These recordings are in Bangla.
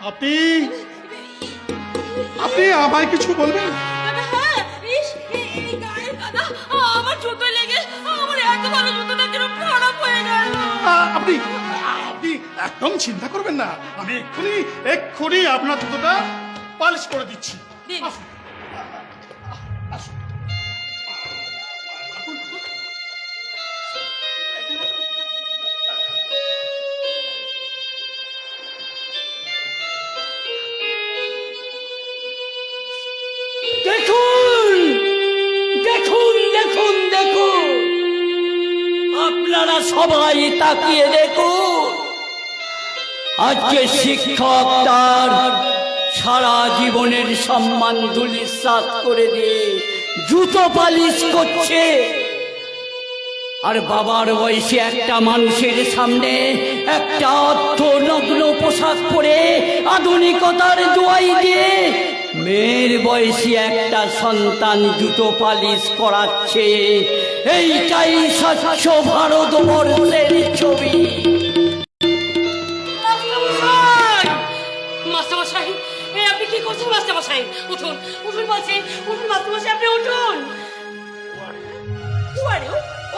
আপনি আপনি আমায় কিছু বলবেন? আমার জুতো লেগে আমার এত ভালো জুতোটা কিরকম খারাপ হয়ে গেল। আপনি আপনি একদম চিন্তা করবেন না, আমি এক্ষুনি আপনার জুতোটা পালিশ করে দিচ্ছি। দিন। আসুন। আসুন। দেখুন দেখুন দেখুন দেখুন, আপনারা সবাই তাকিয়ে দেখুন। আজকে শিক্ষক তার সারা জীবনের সম্মান ধূলিসাৎ করে দিয়ে জুতো পালিশ করছে, আর বাবার বয়সে একটা মানুষের সামনে একটা অর্থনগ্ন পোশাক পরে আধুনিকতার দোয়াই দিয়ে মেয়ের বয়সী একটা সন্তান জুতো পালিশ করাচ্ছে। এইটাই স্বচ্ছ ভারতবর্ষের ছবি। মাস্টারমশাই, আপনি কি করছেন? মাস্টারমশাই উঠুন, উঠুন বলছি, উঠুন মাস্টারমশাই, আপনি উঠুন।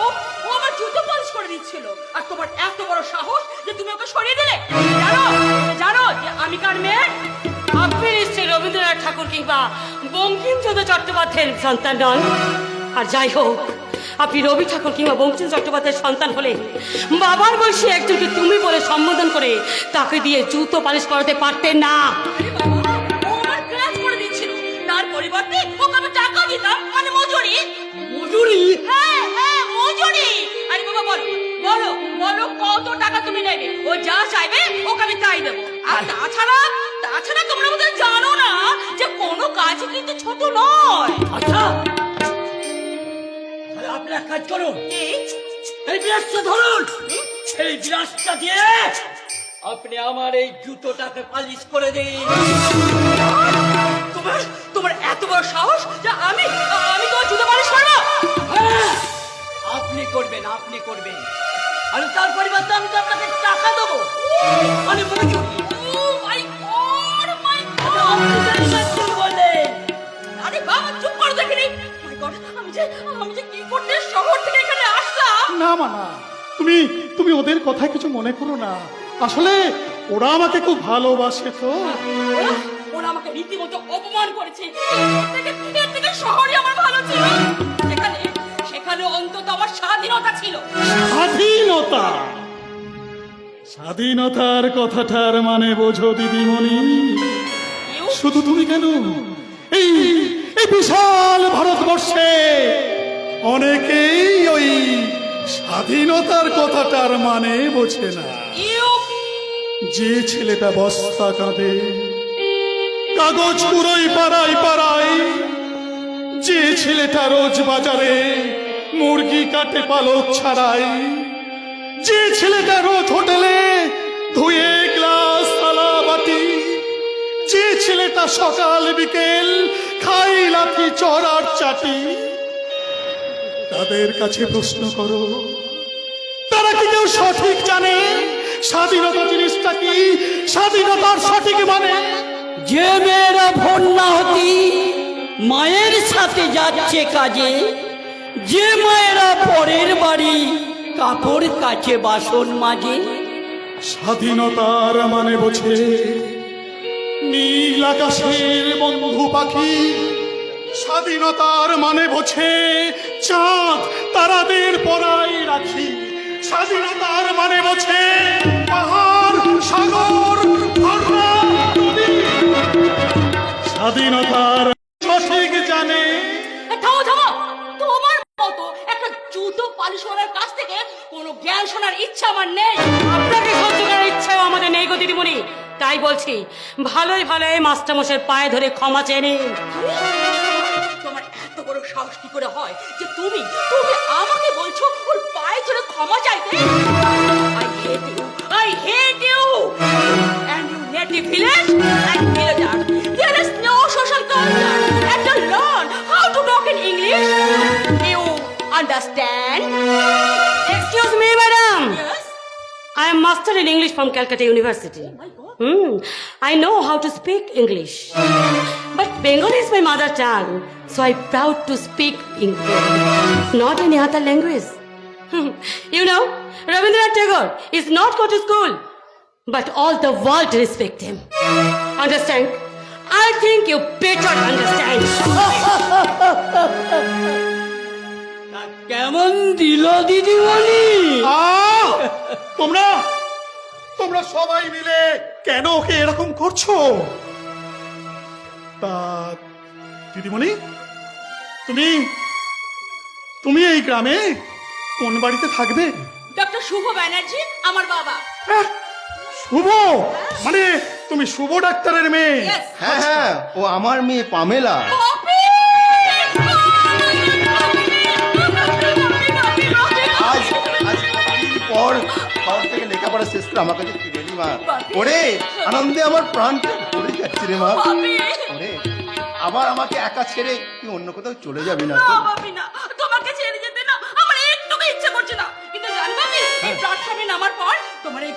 ও ও আমার জুতো পালিশ করে দিচ্ছিল, আর তোমার এত বড় সাহস যে তুমি ওকে সরিয়ে দিলে। জানো জানো যে আমি কার মেয়ে? আপনি নিশ্চয়ই রবীন্দ্রনাথ ঠাকুর কিংবা বঙ্কিমচন্দ্র চট্টোপাধ্যায়ের সন্তান নন। আর যাই হোক, আপনি রবি ঠাকুর কিংবা বঙ্কিমচন্দ্র চট্টোপাধ্যায়ের সন্তান হলে বাবার বয়সী একজনকে তুমি বলে সম্বোধন করে তাকে দিয়ে জুতো পালিশ করাতে পারতেন না। তার পরিবর্তে ওকে আমি টাকা দিতাম, মানে মজুরি। মজুরি? হ্যাঁ হ্যাঁ মজুরি। আরে বাবা বলো বলো বলো কত টাকা তুমি নেবে? ও যা চাইবে ওকে আমি তাই দেবো। আর তাছাড়া তাছাড়া তোমরা বোধহয় জানো না যে কোনো কাজ কিন্তু ছোট নয়। আচ্ছা, তাহলে আপনি এক কাজ করুন, এই বিরাটটা ধরুন, এই বিরাটটা দিয়ে আপনি আমার এই জুতোটাকে পালিশ করে দিন। তোমার তোমার এত বড় সাহস যে আমি আমি তোমার জুতো পালিশ করবো? হ্যাঁ, আপনি করবেন, আপনি করবেন। আর তার পরিবর্তে আমি তো আপনাকে টাকা দেবো, মানে মজুরি। Oh my God, oh my God! আপনি জানেন না কি বললেন? আরে বাবা চুপ করে দেখিনি। My God, আমি যে কি করতে শহর থেকে এখানে আসলাম। না মা না, তুমি তুমি ওদের কথা কিছু মনে করো না। আসলে ওরা আমাকে খুব ভালোবাসে তো। ওরা আমাকে রীতিমতো অপমান করেছে। এর থেকে শহরে আমার ভালো ছিল। সেখানে সেখানে অন্তত আমার স্বাধীনতা ছিল। স্বাধীনতা? স্বাধীনতার কথাটার মানে বোঝো দিদিমণি? শুধু তুমি কেন, এই এই বিশাল ভারতবর্ষে অনেকেই ওই স্বাধীনতার কথাটার মানে বোঝে না। যে ছেলেটা বস্তা কাঁধে কাগজ কুড়োই পাড়ায় পাড়ায়, যে ছেলেটা রোজ বাজারে মুরগি কাটে পালক ছাড়াই, যে ছেলেটা রোজ হোটেলে ধুয়ে গ্লাস থালা বাটি, যে ছেলেটা সকাল বিকেল খাই লাঠি চড়ার চাটি, তাদের কাছে প্রশ্ন করো, তারা কি কেউ সঠিক জানে স্বাধীনতা জিনিসটা কি, স্বাধীনতার সঠিক মানে? যে মেয়েরা ভোর না হতি মায়ের সাথে যাচ্ছে কাজে, যে মায়েরা পরের বাড়ি কাপড় কাচে বাসন মাঝে, স্বাধীনতার মানে বোঝে নীল আকাশের বন্ধু পাখি, স্বাধীনতার মানে বোঝে চাঁদ তারাদের পরায় রাখি, স্বাধীনতার মানে বোঝে পাহাড় সাগর ঝর্ণা নদী। স্বাধীনতার সঠিক জানে। থামো থামো, তোমার মতো একটা জুতো পালিশ করার কাছ থেকে কোনো জ্ঞান শোনার ইচ্ছা আমার নেই। আপনাকে সহ্য করার ইচ্ছাও আমাদের নেই গো দিদিমণি। তাই বলছি, ভালোই ভালোই মাস্টারমশাইয়ের পায়ে ধরে ক্ষমা চেয়ে নিন। তোমার এত বড় সাহস কি করে হয় যে তুমি তুমি আমাকে বলছো ওর পায়ে ধরে ক্ষমা চাইতে? I hate you and you native village and villager. There is no social culture and to learn how to talk in English. You understand? Excuse me, madam. Yes. I am master in English from Calcutta University. I know how to speak English. But Bengali is my mother tongue, so I'm proud to speak Bengali, not any other language. You know, Rabindranath Tagore is not go to school, but all the world respect him. Understand? I think you better understand. তা কেমন দিল দিদিমণি? তোমরা তোমরা সবাই মিলে কেন ওকে এরকম করছো? তা দিদিমণি, তুমি তুমি এই গ্রামে কোন বাড়িতে থাকবে? ডক্টর শুভ ব্যানার্জি আমার বাবা। আহ, শুভ মানে তুমি শুভ ডাক্তারের মেয়ে? Yes. হ্যাঁ হ্যাঁ, ও আমার মেয়ে পামেলা। আজ আজ দিন পর শহর থেকে লেখাপড়া শেষ করে আমার কাছে ফিরে এলি মা। ওরে আনন্দে আমার প্রাণটা ভরে যাচ্ছে রে মা। ওরে আবার আমাকে একা ছেড়ে তুই অন্য কোথাও চলে যাবি না তো? তোমাকে ছেড়ে যেতে না আমার একটুকু ইচ্ছে করছে না, কিন্তু জানবা কি এই প্ল্যাটফর্মে নামার পর তোমার এই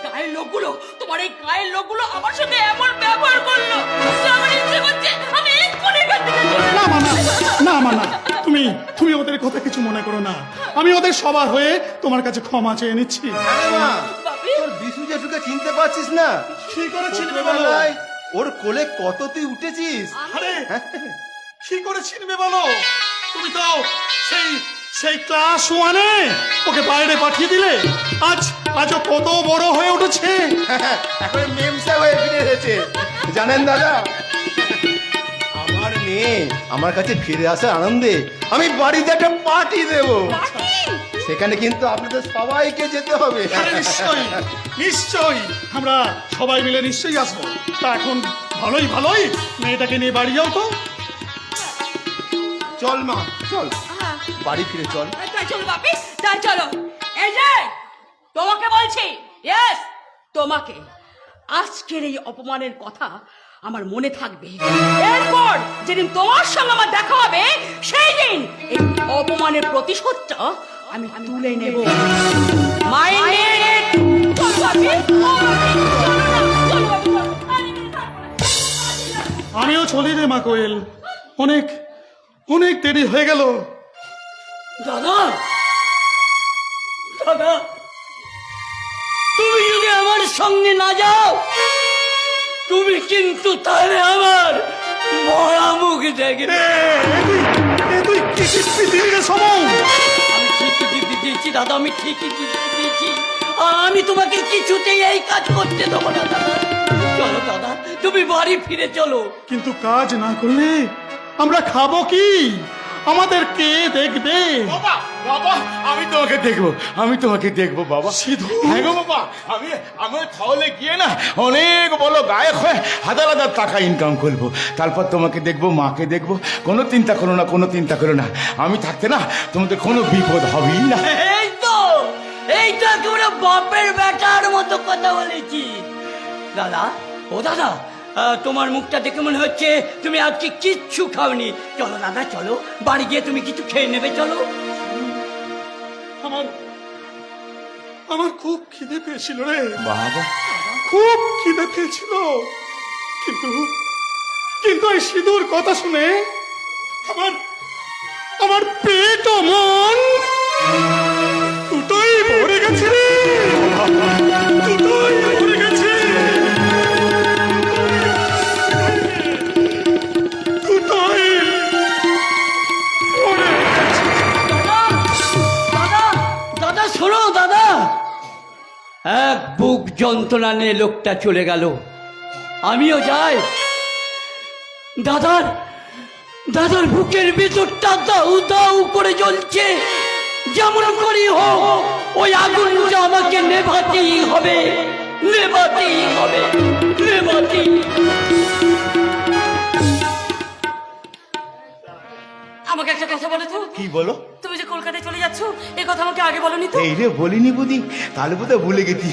গায়ের লোকগুলো আমার সাথে এমন ব্যবহার করলো যে আমার ইচ্ছে করছে আমি এক্ষুনি এখান থেকে চলে যাই। না মা, না মা, না। তুমি ওদের কথা কিছু মনে করো না। আমি ওদের সবার হয়ে তোমার কাছে ক্ষমা চেয়ে নিচ্ছি। আরে মা, বাপি। তোর বিশু জেঠুকে চিনতে পারছিস না? কি করে চিনবে বলো? ছোটবেলায় ওর কোলে কত তুই উঠেছিস। আরে কি করে চিনবে বলো? তুমি তো সেই ক্লাস 1-এ ওকে বাইরে পাঠিয়ে দিলে। আজ ও কত বড় হয়ে উঠেছে। এখন মেমসা হয়ে ফিরে এসেছে। জানেন দাদা, আমার মেয়ে আমার কাছে ফিরে আসার আনন্দে আমি বাড়িতে একটা পার্টি দেব। সেখানে কিন্তু আপনাদের সবাইকে যেতে হবে। আরে নিশ্চয়ই আমরা সবাই মিলে নিশ্চয়ই আসবো। তা এখন ভালোই মেয়েটাকে নিয়ে বাড়ি যাও তো। চল মা চল, বাড়ি ফিরে চল। তাই চলো বাপি, তাই চলো। এই যে তোমাকে বলছি, ইয়েস তোমাকে, আজকের এই অপমানের কথা আমার মনে থাকবে। এরপর যেদিন তোমার সঙ্গে আমার দেখা হবে সেই দিন এই অপমানের প্রতিশোধটা আমি তুলে নেব। মাইন্ডেড। চলো বাপি, চলো বাপি, চলো। আমিও চলি রে মা কোয়েল, অনেক দেরি হয়ে গেল। দাদা তুমি যদি আমার সঙ্গে না যাও তুমি কিন্তু তাহলে আমার মরা মুখ দেখবে। তুই কি দিলি রে সমন? আমি ঠিকই দিয়েছি দাদা, আমি ঠিকই দিয়েছি। আর আমি তোমাকে কিছুতেই এই কাজ করতে দেবো না দাদা। চলো দাদা, তুমি বাড়ি ফিরে চলো। কিন্তু কাজ না করলে আমরা খাবো কি? আমাদের কে দেখবে? বাবা বাবা আমি তোমাকে দেখবো বাবা। সিধু। হ্যাঁ গো বাবা, আমি তাহলে গিয়ে না অনেক বড় গায়ক হয়ে হাজার টাকা ইনকাম করবো। তারপর তোমাকে দেখবো, মাকে দেখবো। কোনো চিন্তা করো না। আমি থাকতে না তোমাদের কোনো বিপদ হবেই না। এইটা একেবারে বাপের বেটার মতো কথা বলেছি দাদা। ও দাদা, তোমার মুখটা দেখে মনে হচ্ছে তুমি আজকে কিচ্ছু খাওনি। চলো দাদা চলো, বাড়ি গিয়ে তুমি কিছু খেয়ে নেবে। চলো। আমার খুব খিদে পেয়েছিল রে বাবা, খুব খিদে পেয়েছিল, কিন্তু এই সিঁদুর কথা শুনে আমার পেট ও মন দুটোই ভরে গেছে রে। দুটোই ভরে গেছে। দাদা শোনো দাদা, এক বুক যন্ত্রণা নিয়ে লোকটা চলে গেল। আমিও যাই। দাদার বুকের ভেতরটা দাউ দাউ করে জ্বলছে। যেমন করি হোক ওই আগুনটা আমাকে নেভাতেই হবে। আমাকে একটা কথা বলো তো, কি বলো? তুমি যে কলকাতায় চলে যাচ্ছ এই কথা আমাকে আগে বলনি তো? এই রে বলিনি বুদি, তাহলে বোধহয় ভুলে গেছি।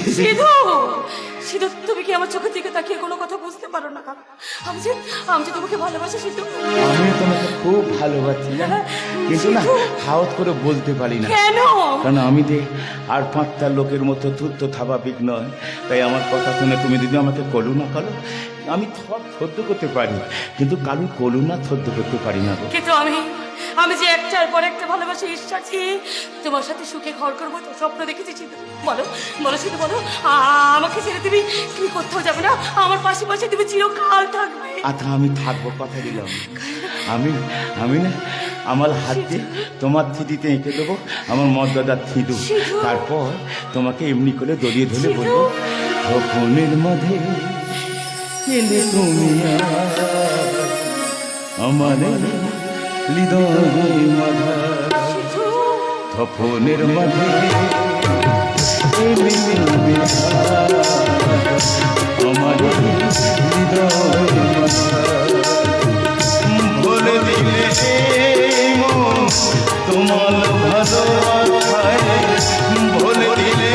সিধু সিধু তুমি কি আমার চোখের দিকে তাকিয়ে কোনো কথা বুঝতে পারো না? আমি যে তোমাকে ভালোবাসি সিধু। আমি তোমাকে খুব ভালোবাসি, কিন্তু না হাওত করে বলতে পারি না। কেন? কারণ আমি যে আর 5টা লোকের মতো ধূর্ত স্বাভাবিক নয়, তাই আমার কথা শুনে তুমি যদি আমাকে কলু না করো, আমি সহ্য করতে পারি, কিন্তু কালু কলু না সহ্য করতে পারি না। কিন্তু আমি যে একটার পর একটা ভালোবাসি ঈশ্বরছি, তোমার সাথে সুখে ঘর করবো তো স্বপ্ন দেখেছি সিধু। বলো সিধু বলো, আমাকে ছেড়ে তুমি কোথাও যাবে না? আমার পাশে তুমি চিরকাল থাকবে। আচ্ছা আমি থাকবো, কথা দিলাম। আমি না আমার হাত দিয়ে তোমার থিতিতে এঁকে দেবো আমার মর্যাদার থিতু, তারপর তোমাকে এমনি করে দড়িয়ে ধরে বলবো, স্বপ্নের মাঝে এলে তুমি আমার হৃদয় মাঝে, স্বপ্নের মাঝে এলে তুমি আমার হৃদয় মাঝে, বলে দিলে তোমার ভালোবাসায়, বলে দিলে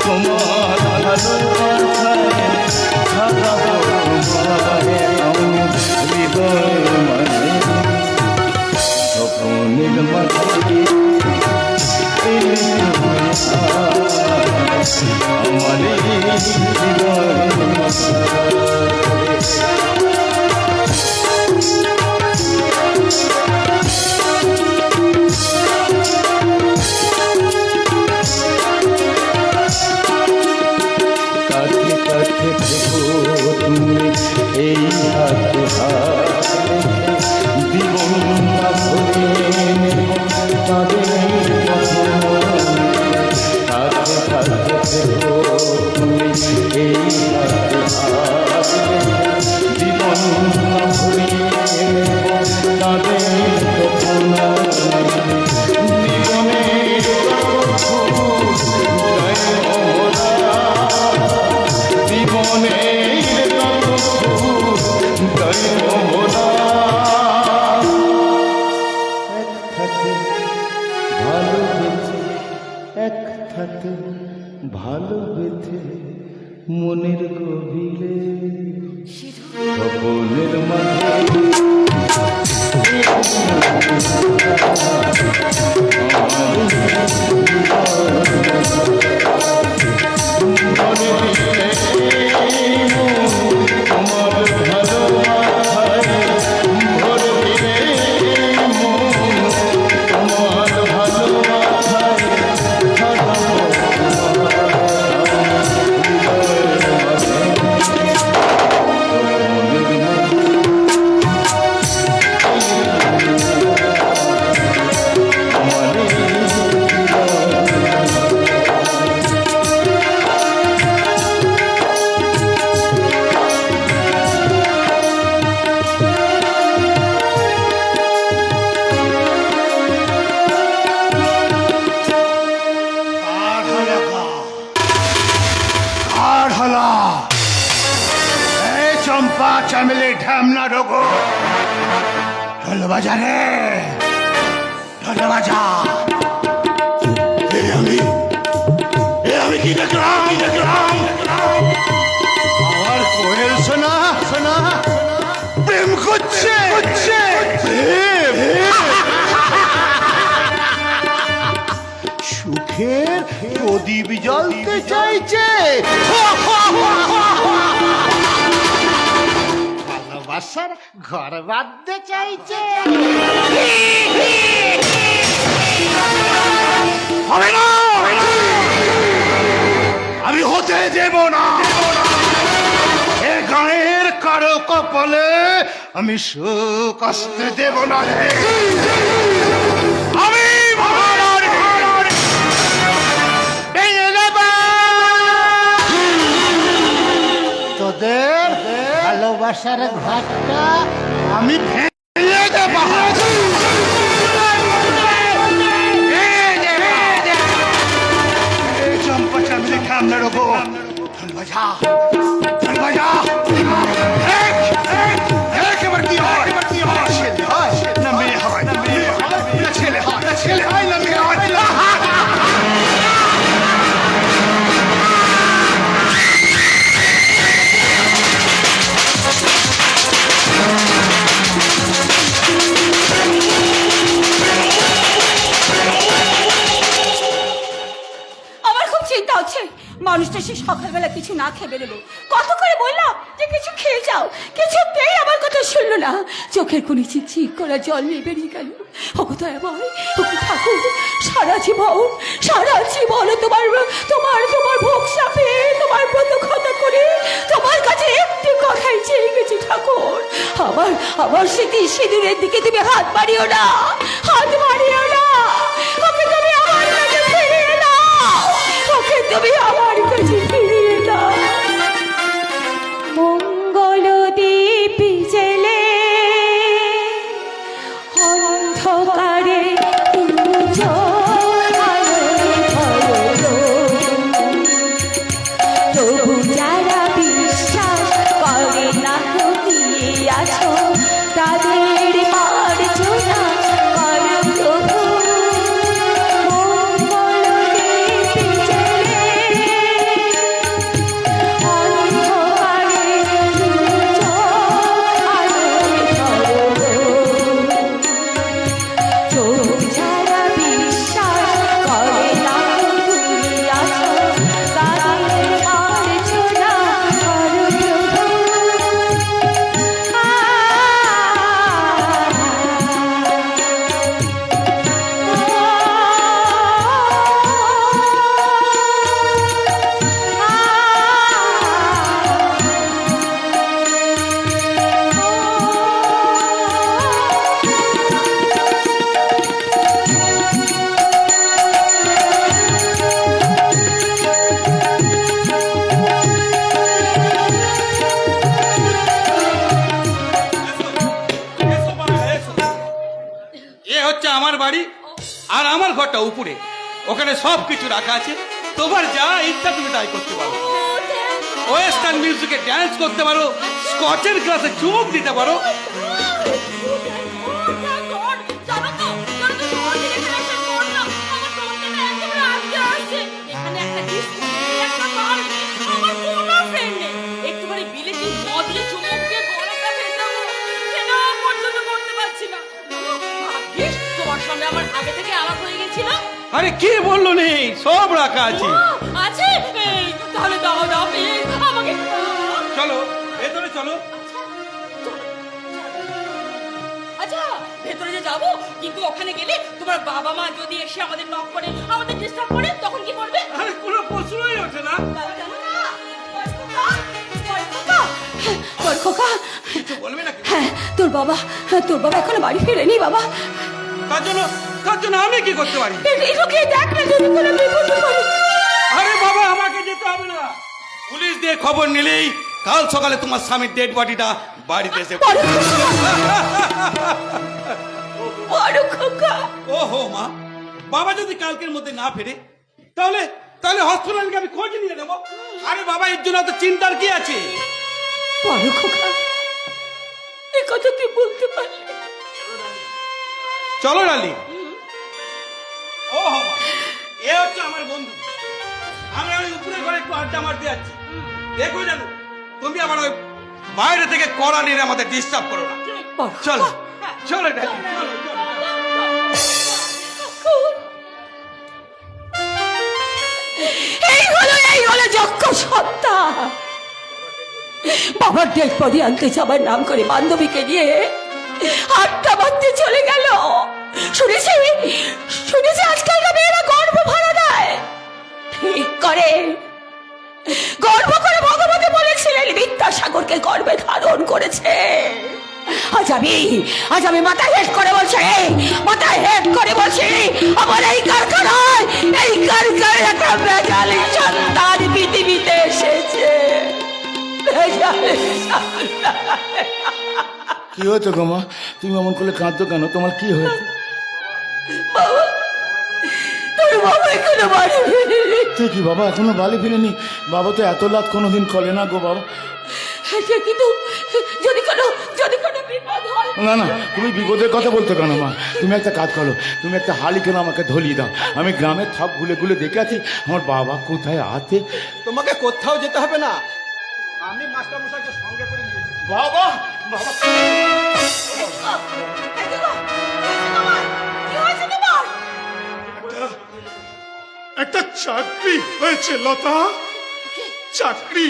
তোমার ভালোবাসায় হৃদয় মাঝে, স্বপ্নের মাঝে আমার হৃদয় মাঝে। তুমি এই হাতে জীবনটা ভরে তাদের তুমি এই হাতে জীবনটা ভরে তাদের ভালো বেঁধে মনের গভীরে স্বপ্নের মাঝে চম্পা চামেলি ঢামনা ঢোকো ঢোল বাজা রে, ঢোল বাজা। আমি কি দেখলাম আমার কোয়েল সোনা প্রেম করছে সুখের প্রদীপ জ্বলতে চাইছে, ভালোবাসার ঘর বাঁধতে চাইছে। হবে না, আমি হতে দেব না। এ গায়ের কারো কপালে আমি সুখ আসতে দেব না। আমি তোদের ভালোবাসার ঘাটটা আমি ভেঙে দেব। চম্পা চামড়ি খামনে রোগো বাজা বাজা। এবার কি হয় ছেলে হয় না মেয়ে হয়? ছেলে হয় না মেয়ে হয়? মানুষটা সে সকালবেলা কিছু না খেয়ে বেরোলো, কত করে বললাম যে কিছু খেয়ে যাও, কিছুতেই আমার কথা শুনলো না। চোখের কোণে চিক করা জল নিয়ে বেরিয়ে গেল। ওগো দয়াময়, ওগো ঠাকুর, সারা জীবন তোমার তোমার তোমার ভোগ সাপে তোমার প্রত্যক্ষতা করে তোমার কাছে একটি কথাই চেয়ে গেছি ঠাকুর। আমার স্মৃতি সিঁদুরের দিকে তুমি হাত বাড়িও না, হাত বাড়িও না। ওকে তুমি আমার কাছে ফিরিয়ে দাও, ওকে তুমি আমার কাছে ফিরিয়ে দাও। মঙ্গল দীপ জেলে অন্ধকারে তবু যারা বিশ্বাস করে না তুমি আছো, তাদের মার্জনা করো প্রভু। মঙ্গল দীপ জেলে অন্ধকারে তবু যারা বিশ্বাস করে না তুমি আছো, তাদের মার্জনা করো এ হচ্ছে আমার বাড়ি, আর আমার ঘরটা উপরে, ওখানে সব কিছু রাখা আছে। তোমার যা ইচ্ছা তুমি তাই করতে পারো। ওয়েস্টার্ন মিউজিকে ড্যান্স করতে পারো, স্কচের গ্লাসে চুমুক দিতে পারো। আমার আগে থেকে আলাপ হয়ে গেছিল। আরে কি বললো নেই, সব রাখা আছে। আছে? তাহলে দাও দাও প্লিজ আমাকে। চলো ভেতরে চলো। আচ্ছা ভেতরে যে যাবো, কিন্তু ওখানে গেলে তোমার বাবা মা যদি এসে আমাদের নক করে, আমাদের ডিস্টার্ব করে, তখন কি করবে? আরে কোনো প্রশ্নই ওঠে না। খোকা, কিছু বলবে নাকি? হ্যাঁ তোর বাবা এখনো বাড়ি ফেরেনি বাবা। তার জন্য আমি কি করতে পারি? এটাকে দেখ না, যদি কোনো বিপদ পড়ে। আরে বাবা, আমাকে যেতে হবে না। পুলিশ দিয়ে খবর নিলেই কাল সকালে তোমার স্বামীর ডেড বডিটা বাড়িতে এসে বড় খোকা। ওহো মা, বাবা যদি কালকের মধ্যে না ফেরে তাহলে হসপিটালকে আমি খোঁজ নিয়ে নেবো। আরে বাবা, এর জন্য তো চিন্তার কি আছে? বড় খোকা, এ কথা তুই বলতে পারলি? চলো ডালি। ওহো মা, এ হচ্ছে আমার বন্ধু। আমরা ওই উপরে ঘরে একটু আড্ডা মারতে যাচ্ছি। দেখো জানো, তুমি আবার ওই বাইরে থেকে কড়া নিয়ে আমাদের ডিস্টার্ব করো না। চলো চলো ডালি, চলো চলো। এই হলো যক্ষ সত্তা। বাবার ডেড বডি আনতে যাবার নাম করে বান্ধবীকে নিয়ে আড্ডা মারতে চলে গেল। শুনেছি আজকালকার মেয়েরা গর্ভ ভরা দেয়। ঠিক করে গর্ভ করে ভগবতী বলেছিলেন বিদ্যাসাগরকে গর্ভে ধারণ করেছে। আজ আমি মাথা হেড করে বলছি, আমার এই কারখানায় একটা বেজালি সন্তান পৃথিবীতে এসেছে। কি হয়েছে গো মা? তুমি এমন করলে কাঁদছো কেন? তোমার কি হয়েছে? তোর বাবা এখনো বাড়ি ফিরেনি। তুই কি বাবা এখনো বাড়ি ফিরেনি? বাবা তো এত রাত কোনোদিন করে না গো বাবা। কিন্তু যদি কোনো বিপদ হয়। না না, তুমি বিপদের কথা বলছো কেন মা? তুমি একটা কাজ করো, তুমি একটা হালি কেন আমাকে ধরিয়ে দাও। আমি গ্রামের সব ঘুলে দেখে আছি আমার বাবা কোথায় আছে। তোমাকে কোথাও যেতে হবে না, আমি মাস্টার মশাইকে সঙ্গে করে নিয়ে এসেছি। বাবা বাবা, একটা চাকরি হয়েছে লতা। চাকরি।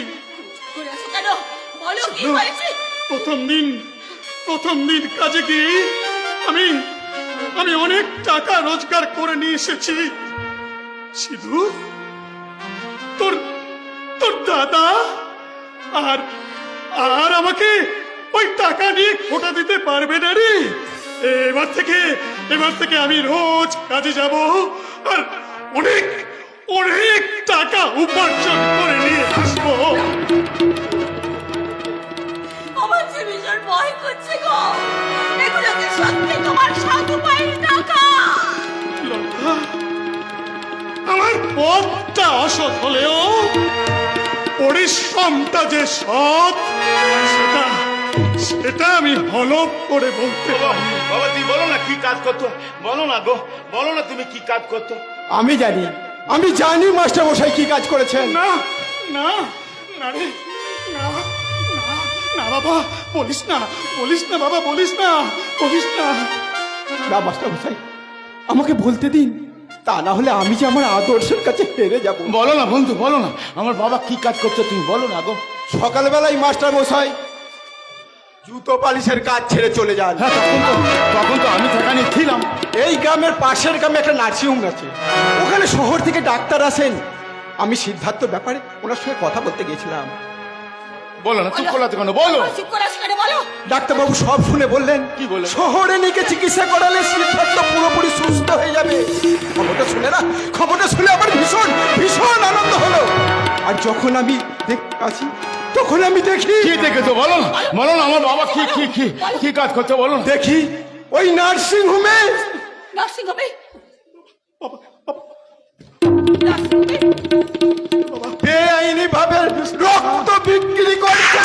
করে আছো কেন? বলো কি হয়েছে? প্রথম দিন কাজে গিয়ে আমি অনেক টাকা রোজগার করে নিয়ে এসেছি। সিধু, তোর দাদা আর আমাকে ওই টাকা নিয়ে খোটা দিতে পারবে না রে। এবার থেকে আমি রোজ কাজে যাব আর অনেক অনেক টাকা উপার্জন করে নিয়ে আসবো। আমার যে ভীষণ ভয় করছে গো। এগুলো কি সত্যি তোমার সাধু পায়ের টাকা? লতা, আমার পথটা অসৎ হলেও পরিশ্রমটা যে সৎ সেটা আমি হলফ করে বলতে পারি। বাবা তুই বলো না কি কাজ করতো, বলো না গো, বলো না তুমি কি কাজ করতো। আমি জানি মাস্টার মশাই কি কাজ করেছেন। না না না রে, না না না বাবা, বলিস না বাবা, বলিস না। না মাস্টার মশাই, আমাকে বলতে দিন, তা না হলে আমি যে আমার আদর্শের কাছে হেরে যাব। বলো না বন্ধু, বলো না আমার বাবা কি কাজ করতো, তুমি বলো না গো। সকালবেলায় মাস্টার মশাই জুতো পালিশের কাজ ছেড়ে চলে যান। হ্যাঁ, তখন তো আমি সেখানে ছিলাম। এই গ্রামের পাশের গ্রামে একটা নার্সিংহোম আছে, ওখানে শহর থেকে ডাক্তার আসেন। আমি সিদ্ধার্থ ব্যাপারে ওনার সঙ্গে কথা বলতে গিয়েছিলাম। বলো না, চুপ করলাতে কেন, বলো। চুপ করে আছো কেন? বলো। ডাক্তারবাবু সব শুনে বললেন, কি বললেন? শহরে নিয়ে গিয়ে চিকিৎসা করালে সিদ্ধার্থ পুরোপুরি সুস্থ হয়ে যাবে। খবরটা শুনে আমার ভীষণ ভীষণ আনন্দ হলো। আর যখন আমি আসি তখন আমি দেখি। কি দেখেছো বলো না, বলো না আমার বাবা কি কাজ করতো, বলো না। দেখি ওই নার্সিংহোমে বেআইনি ভাবে রক্ত বিক্রি করছে।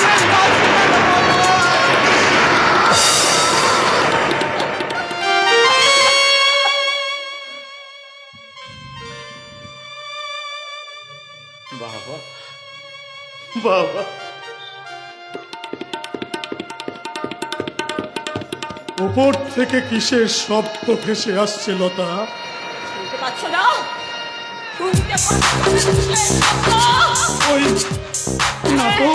বাবা, উপর থেকে কিসের শব্দ ভেসে আসছে লতা? শুনতে পাচ্ছ না? শুনতে পাচ্ছ না? ওই না তো,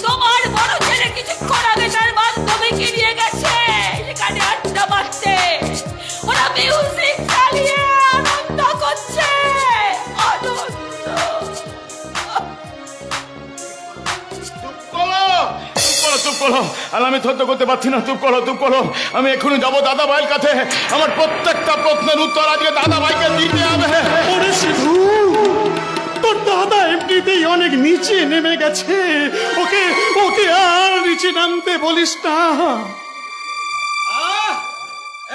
তোমার বড় ছেলে কিছুক্ষণ আগে তার বান্ধবীকে নিয়ে গেছে সেখানে আড্ডা মারতে। ওরা মিউজিক চালিয়ে আনন্দ করছে। চুপ করো, আর আমি সহ্য করতে পারছি না। চুপ করো। আমি এখনই যাবো দাদা ভাইয়ের কাছে। আমার প্রত্যেকটা প্রশ্নের উত্তর আজকে দাদা ভাইকে দিতে হবে। ওরে সিধু, তোর দাদা এমনিতেই অনেক নিচে নেমে গেছে, ওকে আর নিচে নামতে বলিস না।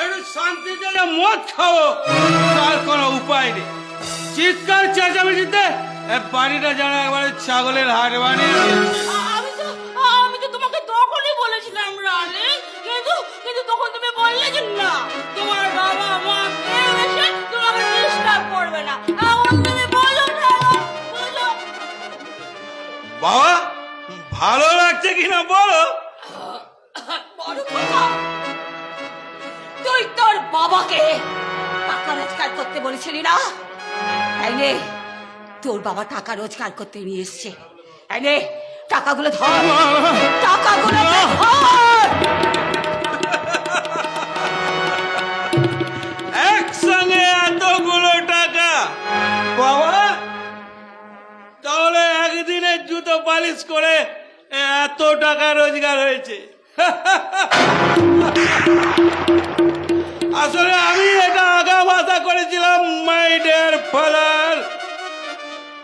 একটু শান্তিতে মদ খাও, তার কোনো উপায় নেই। চিৎকার চেঁচামেচিতে বাড়িটা যেন একবারে ছাগলের হাট বানিয়ে দিয়েছে। আমি তো তোমাকে তখনই বলেছিলাম রানী, কিন্তু তখন তুমি বললে যে না, তোমার বাবা মা কেউ এসে তোমাকে ডিস্টার্ব করবে না। এখন তুমি বলো না, বলো। বাবা ভালো লাগছে কিনা বলো। বড় কথা, তুই তোর বাবাকে টাকা রোজগার করতে বলেছিলি না? এই নে, তোর বাবা টাকা রোজগার করতে নিয়ে এসছে। এই নে, টাকাগুলো ধর, টাকাগুলো ধর। একসঙ্গে এতগুলো টাকা বাবা, তাহলে একদিনের জুতো পালিশ করে এত টাকা রোজগার হয়েছে। আসলে আমি এটা আগাম আশা করেছিলাম, my dear father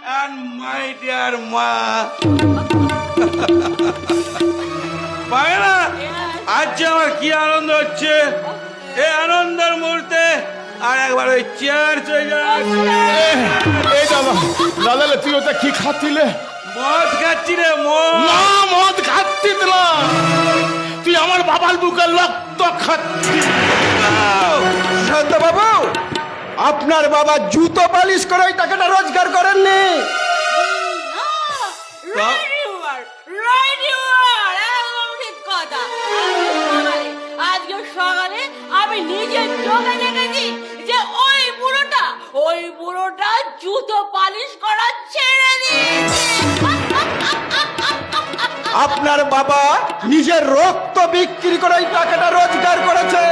and my dear মা। পায়না, আজ যে আমার কি আনন্দ হচ্ছে। এই আনন্দের মুহূর্তে আর একবার ওই চেয়ার চলে যায়। এই দাদা তুই ওটা কি খাচ্ছিলে? মদ খাচ্ছি রে, মদ। না, মদ খাচ্ছিস না, তুই আমার বাবার বুকের রক্ত খাচ্ছিস। শান্তবাবু, আপনার বাবা জুতো পালিশ করে ওই টাকাটা রোজগার করেননি। আজকে সকালে আমি নিজের চোখে দেখেছি যে ওই বুড়োটা জুতো পালিশ করা ছেড়ে দিয়েছে। আপনার বাবা নিজের রক্ত বিক্রি করে এই টাকাটা রোজগার করেছে।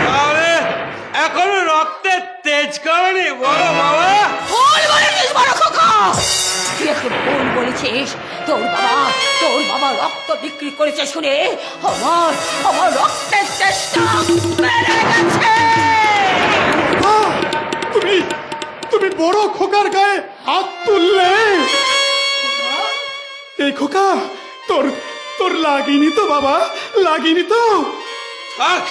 তাহলে এখনো রক্তের তেজ করেনি বলো বাবা? ভুল বলেছিস বড় খোকা, তুই একটু ভুল বলেছিস। তোর বাবা রক্ত বিক্রি করেছে শুনে আমার রক্তের চেষ্টা বেড়ে গেছে। তুমি বড় খোকার গায়ে হাত তুললে? এই খোকা, তোর লাগেনি তো বাবা? লাগেনি তো? থাক,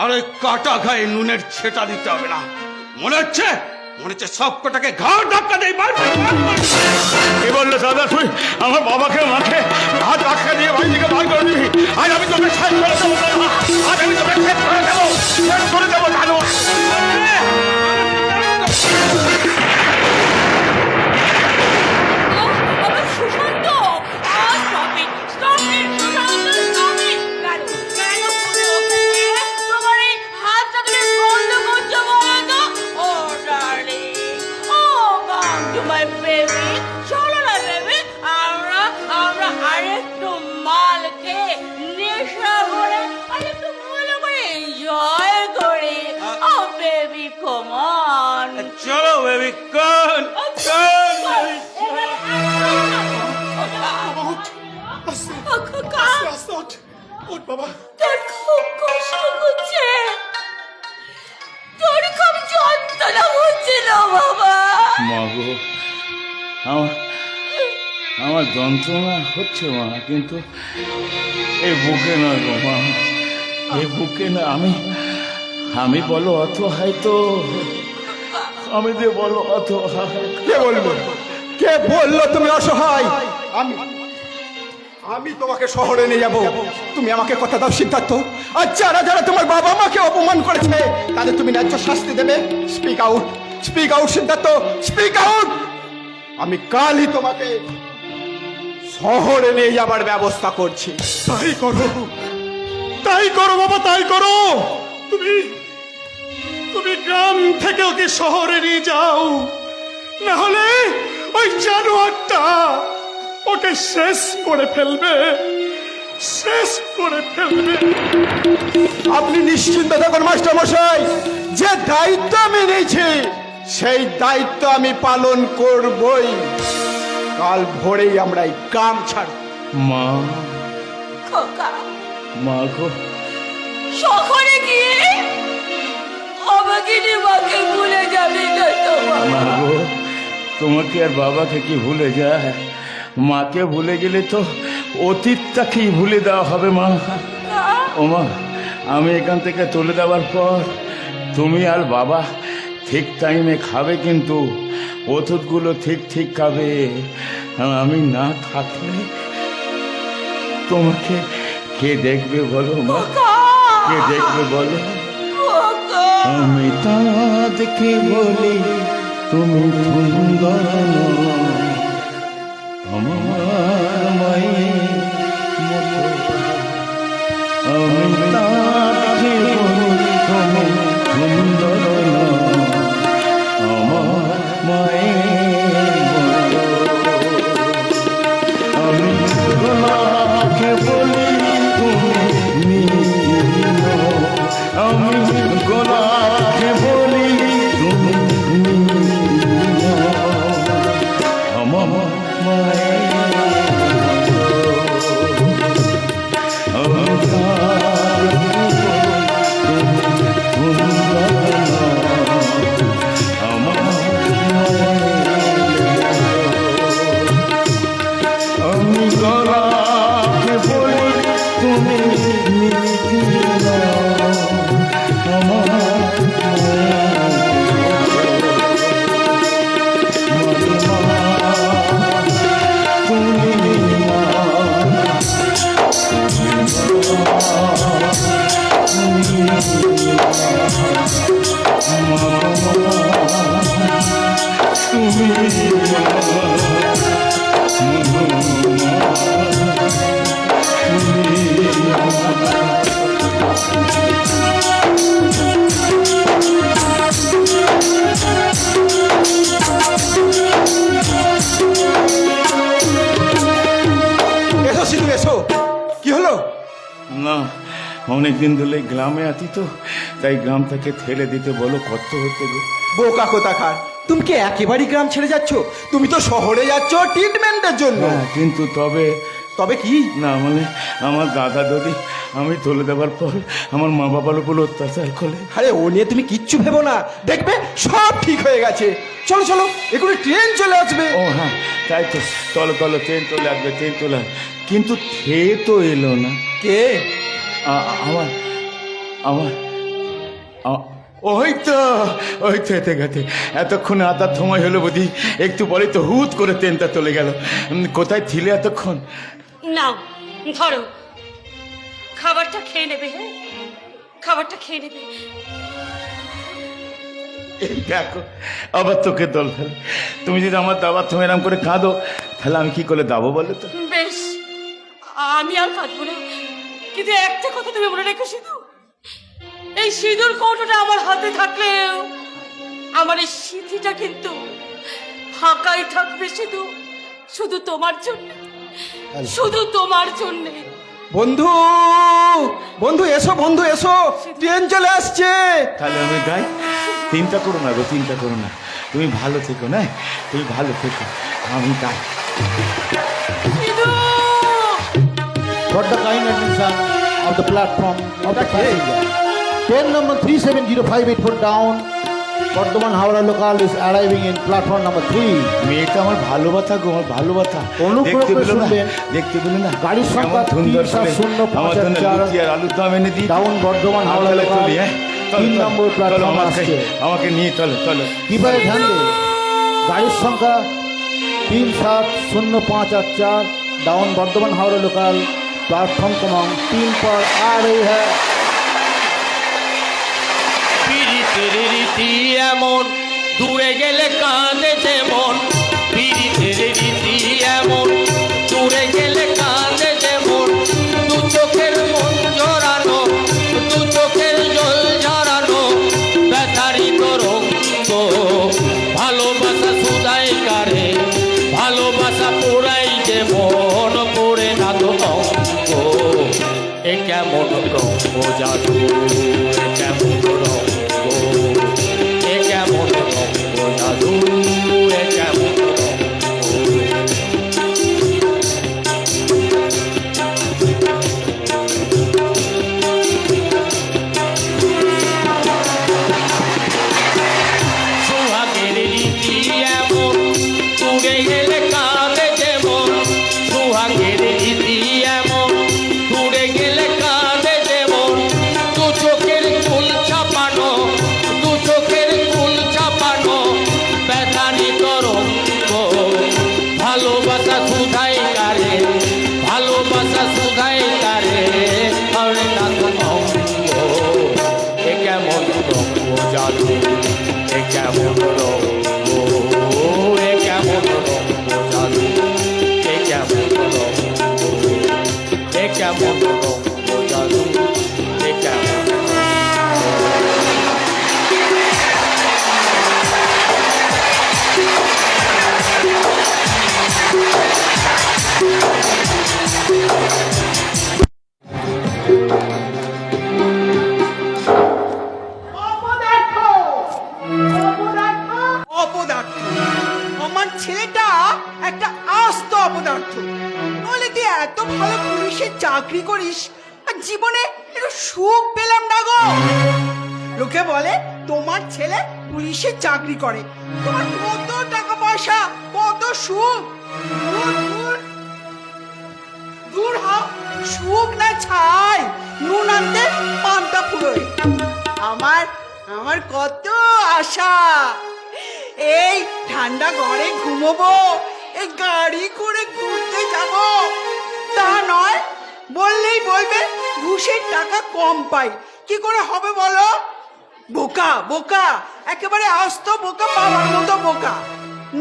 আর ওই কাটা গায়ে নুনের ছেটা দিতে হবে না। মনে হচ্ছে সব কটাকে ঘাড় ধাক্কা দেয়। কি বললো দাদা তুই? আমার বাবাকে মাঠে হাত ধাক্কা দিয়ে বাড়ি থেকে বার করে দিবি? আজ আমি তোকে শেষ করে দেবো দাদা। আজ আমি তোকে শেষ করে দেবো, শেষ করে দেবো জানো? Sushant, stop it, Sushant, stop it। কেন তুমি তোমার এই হাতটা তুমি বন্ধ করছো বলো তো? Oh darling, oh come to my baby, চলো না baby, আমরা আরেকটু মাল খেয়ে নেশা করে আরেকটু মজা করে এনজয় করি। Oh baby, come on। চলো বেবি, কোন ওঠ বাবা। তোর খুব কষ্ট হচ্ছে, তোর খুব যন্ত্রণা হচ্ছিল বাবা। মা গো, আমার যন্ত্রণা হচ্ছে মা, কিন্তু এই বুকে নয় গো মা, এই বুকে না। আমি বলো অসহায় তো, আমি যে বলো অসহায়। কে বললো তুমি অসহায়? আমি তোমাকে শহরে নিয়ে যাব। তুমি আমাকে কথা দাও সিদ্ধার্থ, আর যারা তোমার বাবা মাকে অপমান করেছে তাদের তুমি ন্যায্য শাস্তি দেবে। Speak out, speak out Siddharth, speak out. আমি কালই তোমাকে শহরে নিয়ে যাবার ব্যবস্থা করছি। তাই করো বাবা, তাই করো। তুমি গ্রাম থেকে ওকে শহরে নিয়ে যাও, না হলে ওই জানোয়ারটা ওকে শেষ করে ফেলবে। আপনি নিশ্চিন্ত থাকুন মাস্টার মশাই, যে দায়িত্ব আমি নিয়েছি সেই দায়িত্ব আমি পালন করবই। কাল ভোরেই আমরা এই গ্রাম ছাড়ব। মা, খোকা, মা গো, শহরে গিয়ে আমাকে মাকে ভুলে যাবি না তো বাবা? মা গো, তোমাকে আর বাবাকে কি ভুলে যায়? মাকে ভুলে গেলে তো অতীতটাকেই ভুলে দেওয়া হবে মা। ও মা, আমি এখান থেকে তুলে দেওয়ার পর তুমি আর বাবা ঠিক টাইমে খাবে, কিন্তু ওষুধগুলো ঠিক খাবে। আমি না থাকলে তোমাকে কে দেখবে বলো মা? কে দেখবে বলো? আমি তাদেরকে বলি তুমি সুন্দর, আমার মায়ের মতো। আমি তাদেরকে বলি তুমি সুন্দর, আমার মায়ের মতো। আমি গোলাপকে বলি তুমি মিষ্টি নও, আমি গোলাপকে বলি তুমি মিষ্টি নও, আমার মায়ের মতো। আমি তাদেরকে বলি তুমি সুন্দর, আমার আমি গলাকে বলি তুমি মিষ্টি নও, আমার না, অনেকদিন ধরে গ্রামে আছি তো, তাই গ্রাম থেকে ঠেলে দিতে বলো কত হতে গো। বোকা কোথাকার, তুমি কি একেবারেই গ্রাম ছেড়ে যাচ্ছ? তুমি তো শহরে যাচ্ছ ট্রিটমেন্টের জন্য। হ্যাঁ, কিন্তু তবে তবে কি? না মানে আমার দাদা দাদি আমি তুলে দেওয়ার পর আমার মা বাবার উপর অত্যাচার করে। আরে ও নিয়ে তুমি কিচ্ছু ভেবো না, দেখবে সব ঠিক হয়ে গেছে। চলো চলো, এগুলো ট্রেন চলে আসবে। ও হ্যাঁ, তাই তো, চলো চলো, ট্রেন চলে আসবে, ট্রেন চলে আসবে। কিন্তু থে তো এলো না। কে? আমার আমার ওই তো এতে গেছে। এতক্ষণে আতার সময় হলো বুঝি, একটু বলে তো হুট করে ট্রেনটা চলে গেল। কোথায় ছিলে এতক্ষণ? নাও ধরো, খাবারটা খেয়ে নেবে। হ্যাঁ, খাবারটা খেয়ে নেবে। এই দেখো আবার তোকে দল ফেলে। তুমি যদি আমার দাবার তুমি এরম করে কাঁদো, তাহলে আমি কি করে দাবো বলো তো? বেশ, আমি আর কাঁদবো না, কিন্তু একটা কথা তুমি মনে রেখো সিধু, এই সিঁদুর কৌটোটা আমার হাতে থাকলেও আমার এই স্মৃতিটা কিন্তু ফাঁকাই থাকবে সিধু, শুধু তোমার জন্য, শুধু তোমার জন্য। বন্ধু বন্ধু এসো, বন্ধু এসো, ট্রেন চলে আসছে। তাহলে আমি গাই। চিন্তা করো না গো, চিন্তা করো না, তুমি ভালো থেকো। না, তুমি ভালো থেকো, আমি গাই। Sidhu, For the kind attention of the platform of the passenger. Train number 370584 down, Bardhaman Howrah local is arriving in platform number 3. মেয়েটা আমার ভালোবাসা গো, আমার ভালোবাসা। অনুগ্রহ দেখতে করে পেলো না, শুনবেন। দেখতে পেলো না গাড়ির সংখ্যা কেমন সুন্দর করে 3705 আমার জন্য লুচি আর আলুর দম এনে দিই। Down Bardhaman Howrah তাহলে local, চলি, হ্যাঁ? চলো, 3 চলো, নম্বর চলো, প্ল্যাটফর্ম আসছে। আমাকে নিয়ে চলো চলো। কৃপয়া ধ্যান দিন, গাড়ির সংখ্যা 370584 down Bardhaman Howrah local platform क्रमांक 3 पर आ रही है। পীড়িতের রীতি এমন, দূরে গেলে কাঁদে যেমন। পীড়িতের রীতি এমন, দূরে গেলে কাঁদে যেমন। দু চোখের মন জড়ানো, দু চোখের জল ঝরানো, ব্যথারি তরঙ্গ। ভালোবাসা সুদাই কারে, ভালোবাসা পোড়াই যেমন, পড়ে না তো অঙ্গ। এ কেমন রঙ্গ জাদু, এ কেমন রঙ্গ, এ কেমন রঙ্গ জাদু, এ কেমন রঙ্গ। সোহাগের রীতি এমন, দূরে গেলে কাঁদে যেমন। সোহাগের রীতি এমন, দূরে গেলে কাঁদে যেমন। দু চোখের কুল চাপানো, দু চোখের কুল চাপানো, ব্যথানি তরঙ্গ। ভালোবাসা সুধাই কারে, ভালোবাসা সুধাই কারে, হরে না তো অঙ্গ। এ কেমন রঙ্গ জাদু, এ কেমন রঙ্গ, এ কেমন রঙ্গ জাদু, এ কেমন রঙ্গ, এ কেমন রঙ্গ জাদু, এ কেমন অপদার্থ, আমার ছেলেটা একটা আস্ত অপদার্থ। নইলে তুই এত ভালো পুলিশের চাকরি করিস আর জীবনে একটু সুখ পেলাম না গো। লোকে বলে তোমার ছেলে পুলিশের চাকরি করে, তোমার কত টাকা পয়সা, কত সুখ। দূর দূর দূর হ, সুখ না ছাই, নুন আনতে পান্তা ফুরোয়। আমার কত আশা, এই ঠান্ডা ঘরে ঘুমোবো, এই গাড়ি করে ঘুরতে যাব। তা নয়, বললেই বলবে ঘুষের টাকা কম পাই। কি করে হবে বলো? বোকা বোকা, একেবারে আস্ত বোকা, বাবার মতো বোকা।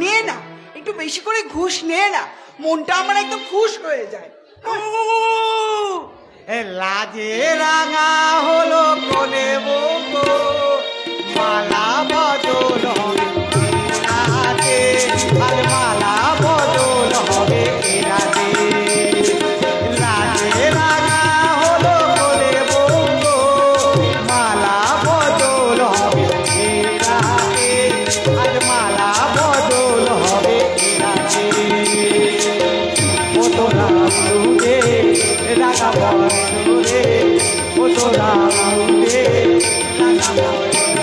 নে না, একটু বেশি করে ঘুষ নে না, মনটা আমার একদম খুশ হয়ে যায়। লাজে রাঙা হলো কোলে বউগো, মালা বদল হবে রাতে, আর মালা বদল হবে রাতে। লাজে রাঙা হলো বছরে ও তোরা উঠে নানা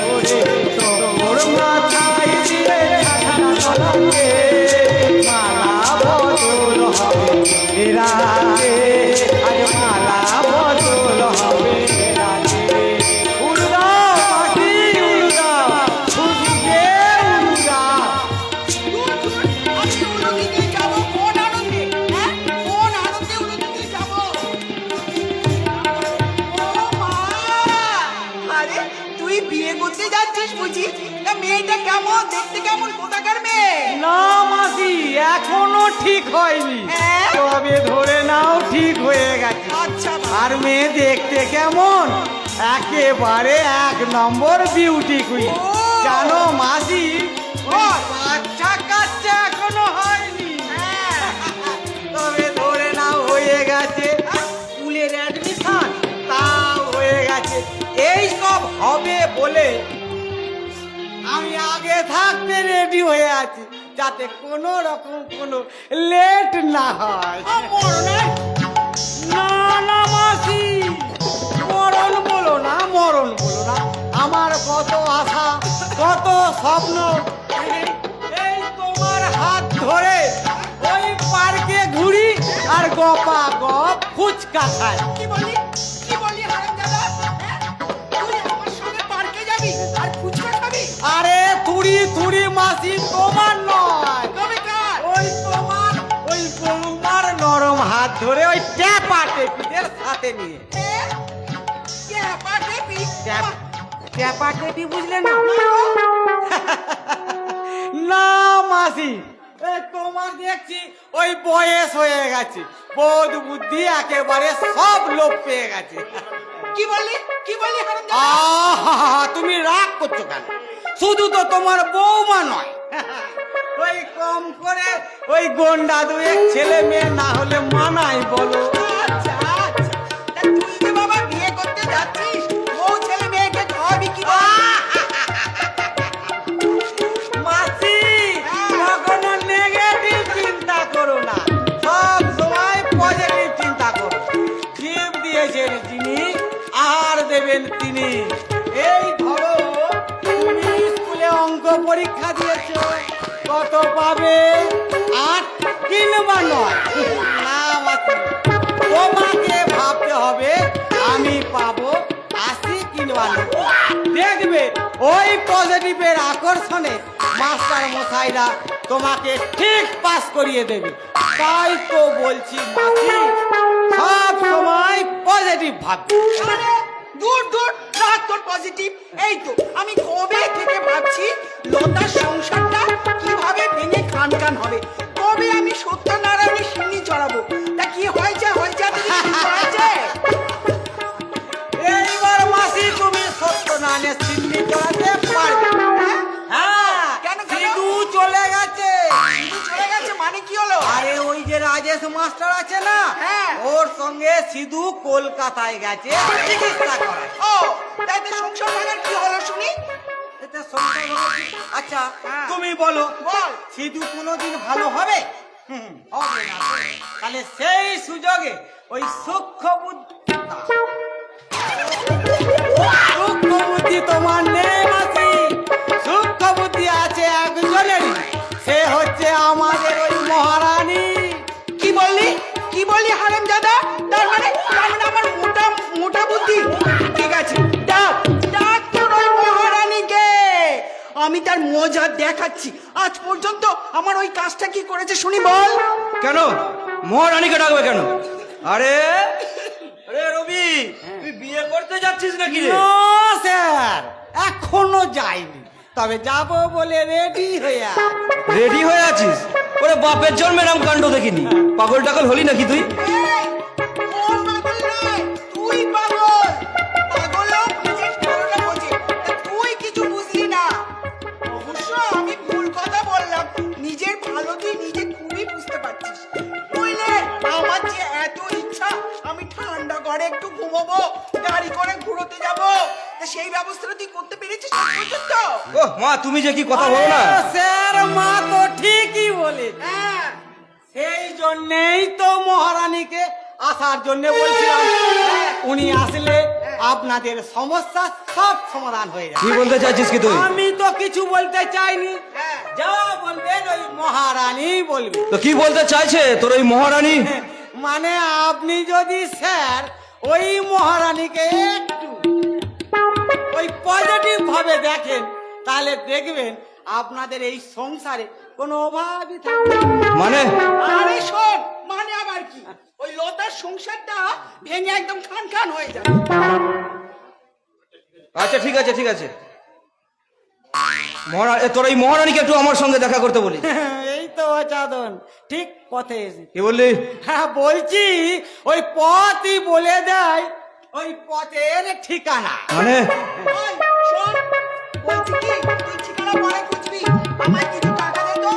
বছরে তোর মাথায় দিয়ে ছানা তলাতে মালা বদল হবে রাতে আজ মালা বদল হবে রাতে উড়া পাখি উড়া খুশিতে উড়া আমি উলুদিতে যাব কোন আনন্দে? হ্যাঁ, কোন আনন্দে উলুদিতে যাব? ও মা! আরে তুই বিয়ে করতে যাচ্ছিস বুঝি? তা মেয়েটা কেমন দেখতে, কেমন কোথাকার মেয়ে? না মাসি এখনো ঠিক হয়নি হ্যাঁ? তবে ধরে নাও ঠিক হয়ে গেছে আচ্ছা বাবা। আর মেয়ে দেখতে কেমন একেবারে 1 নম্বর বিউটি কুইন ও! জানো মাসি ও! বাচ্চা কাচ্চা এখনো হয়নি হ্যাঁ। তবে ধরে নাও হয়ে গেছে স্কুলের অ্যাডমিশন তাও হয়ে গেছে এই সব হবে বলে আমি আগে থাকতে রেডি হয়ে আছি যাতে কোনো রকম কোনো লেট না হয় না না মাসি মরণ বলো না আমার কত আশা কত স্বপ্ন এই তোমার হাত ধরে ওই পার্কে ঘুরি আর গপা গপ ফুচকা খাই কি বলি হারামজাদা? হ্যাঁ? তুই আমার সঙ্গে পার্কে যাবি আর ফুচকা খাবি? আরে তুড়ি মাসি তোমার নয় তবে কার? ওই তোমার নরম হাত ধরে ওই ট্যাপা টেপিদের সাথে নিয়ে হ্যাঁ? ট্যাপা টেপি? ট্যাপা টেপি বুঝলে না না মাসি এ তোমার দেখছি ওই বয়স হয়ে গেছে বোধ বুদ্ধি একেবারে সব লোপ পেয়ে গেছে কি বললি হারামজাদা? আহা তুমি রাগ করছো কেন শুধু তো তোমার বৌমা নয় ওই কম করে ওই গন্ডা দুয়েক ছেলে মেয়ে না হলে মানাই বলো আচ্ছা তা তুই যে বাবা বিয়ে করতে যাচ্ছিস বউ ছেলে মেয়েকে খাওয়াবি কি করে? মাসি কখনো নেগেটিভ চিন্তা করো না সব সময় পজিটিভ চিন্তা করো জীব দিয়েছেন যিনি আর দেবেন তিনি এই ধরো তুমি স্কুলে অঙ্ক পরীক্ষা দিয়েছো কত পাবে 8 কিংবা 9 না মাসি তোমাকে ভাবতে হবে আমি পাবো 80 কিংবা 90 দেখবে ওই পজিটিভের আকর্ষণে মাস্টার মশাইরা তোমাকে ঠিক পাস করিয়ে দেবে তাই তো বলছি মাসি সব সময় পজিটিভ ভাববে আরে দূর রাখ তোর পজিটিভ। এই তো আমি কবে থেকে ভাবছি লতার সংসারটা কিভাবে ভেঙে খান হবে, কবে আমি সত্যনারায়ণের সিন্নি চড়াবো। তা কি হয়েছে এইবার মাসি তুমি সত্যনারায়ণের সিন্নি করাতে পারবে হ্যাঁ কেন? সিধু চলে গেছে চলে গেছে মানে কি হলো? আরে ওই যে রাজেশ মাস্টার আছে না হ্যাঁ। ওর সঙ্গে সিধু কলকাতায় গেছে চিকিৎসা করায় ও তাই তো সংসার ভাঙার কি হলো শুনি? এটা সংসার ভাঙা। আচ্ছা হ্যাঁ। তুমি বলো বল। সিধু কোনোদিন ভালো হবে হবে না তো। তাহলে সেই সুযোগে ওই সূক্ষ্ম বুদ্ধি তোমার নেই মাসি সূক্ষ্ম বুদ্ধি আছে একজনেরই সে হচ্ছে আমাদের ওই মহারানী কি বললি হারামজাদা? তার মানে আমার মোটা বুদ্ধি। ঠিক আছে ডাক তোর ওই মহারানীকে, আমি তার মজা দেখাচ্ছি। আজ পর্যন্ত আমার ওই কাজটা কি করেছে শুনি বল। কেন মহারানীকে ডাকবে কেন? আরে রবি তুই বিয়ে করতে যাচ্ছিস নাকি রে? না, স্যার এখনো যাইনি তবে যাব বলে রেডি হয়ে আছি। রেডি হয়ে আছিস? ওরে বাপের জন্মের নাম কাণ্ড দেখিনি। পাগল টাগল হলি নাকি তুই? এই, ও পাগল নয়, তুই পাগল। পাগলও নিজের ধারণা বোঝে, তা তুই কিছু বুঝলি না। অবশ্য আমি ভুল কথা বললাম, নিজের ভালো তুই নিজে খুবই বুঝতে পারছিস। বুঝলে আমার যে এত ইচ্ছা আমি ঠান্ডা ঘরে একটু ঘুমাবো, গাড়ি করে ঘুরোতে যাবো, তা সেই ব্যবস্থাটা তুই করতে পেরেছিস না পর্যন্ত? ও মা তুমি যে কি কথা বলো না। আরে স্যার মা তো ঠিকই বলে হ্যাঁ সেই জন্যেই তো মহারানীকে আসার জন্য বলছিলাম উনি আসলে আপনাদের সমস্যা সব সমাধান হয়ে যাবে। কি বলতে চাইছিস কি তুই? আমি তো কিছু বলতে চাইনি, যা বলবেন ওই মহারানী বলবে। তো কি বলতে চাইছে তোর ওই মহারানী? মানে আপনি যদি স্যার ওই মহারানীকে একটু ওই পজিটিভ ভাবে দেখেন, তাহলে দেখবেন আপনাদের এই সংসারে কোনো অভাবই থাকবে না। মানে আরে শোন, মানে আবার কি, ওই লতার সংসারটা ভেঙে একদম খান খান হয়ে যাবে। আচ্ছা ঠিক আছে ঠিক আছে, তোর এই মহারানীকে একটু আমার সঙ্গে দেখা করতে বলি। এই তো চাদন ঠিক পথে এসে। কি বললি? হ্যাঁ বলছি ওই পথই বলে দেয় ওই পথের ঠিকানা। মানে ওই, শোন, বলছি কি, তুই ঠিকানা পরে খুঁজবি, আমায় কিছু টাকা দে তো।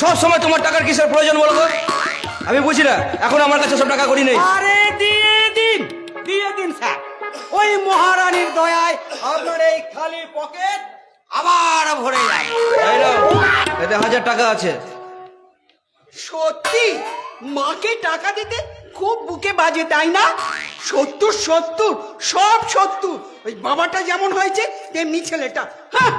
সব সময় তোমার টাকার কিসের প্রয়োজন বলো তো? আমি বুঝি না, এখন আমার কাছে সব টাকা করি নেই। আরে দিয়ে দিন স্যার, ওই মহারানীর দয়ায় আপনার এই খালি পকেট আবার ভরে যায়। এই নাও, এতে 1000 টাকা আছে। সত্যি মাকে টাকা দিতে খুব বুকে বাজে, তাই না? 70 সব 70। ওই বাবাটা যেমন হয়েছে তেমনি ছেলেটা। হ্যাঁ।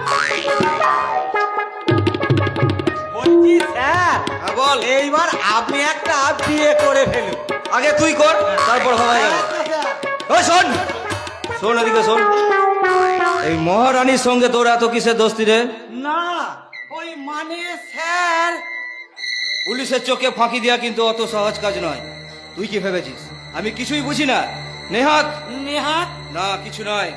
বলছি স্যার, হ্যাঁ, বল। এইবার আপনি একটা বিয়ে করে ফেলুন। আগে তুই কর, তারপর হওয়া যাবে। ওই শোন শোন, এদিকে শোন, এই মহারানীর সঙ্গে তোর এত কিসের দোস্তি রে? না ওই মানে স্যার, পুলিশের চোখে ফাঁকি দেওয়া কিন্তু অত সহজ কাজ নয়। তুই কি ভেবেছিস আমি কিছুই বুঝি না? নেহাত নেহাত না, কিছু নয়।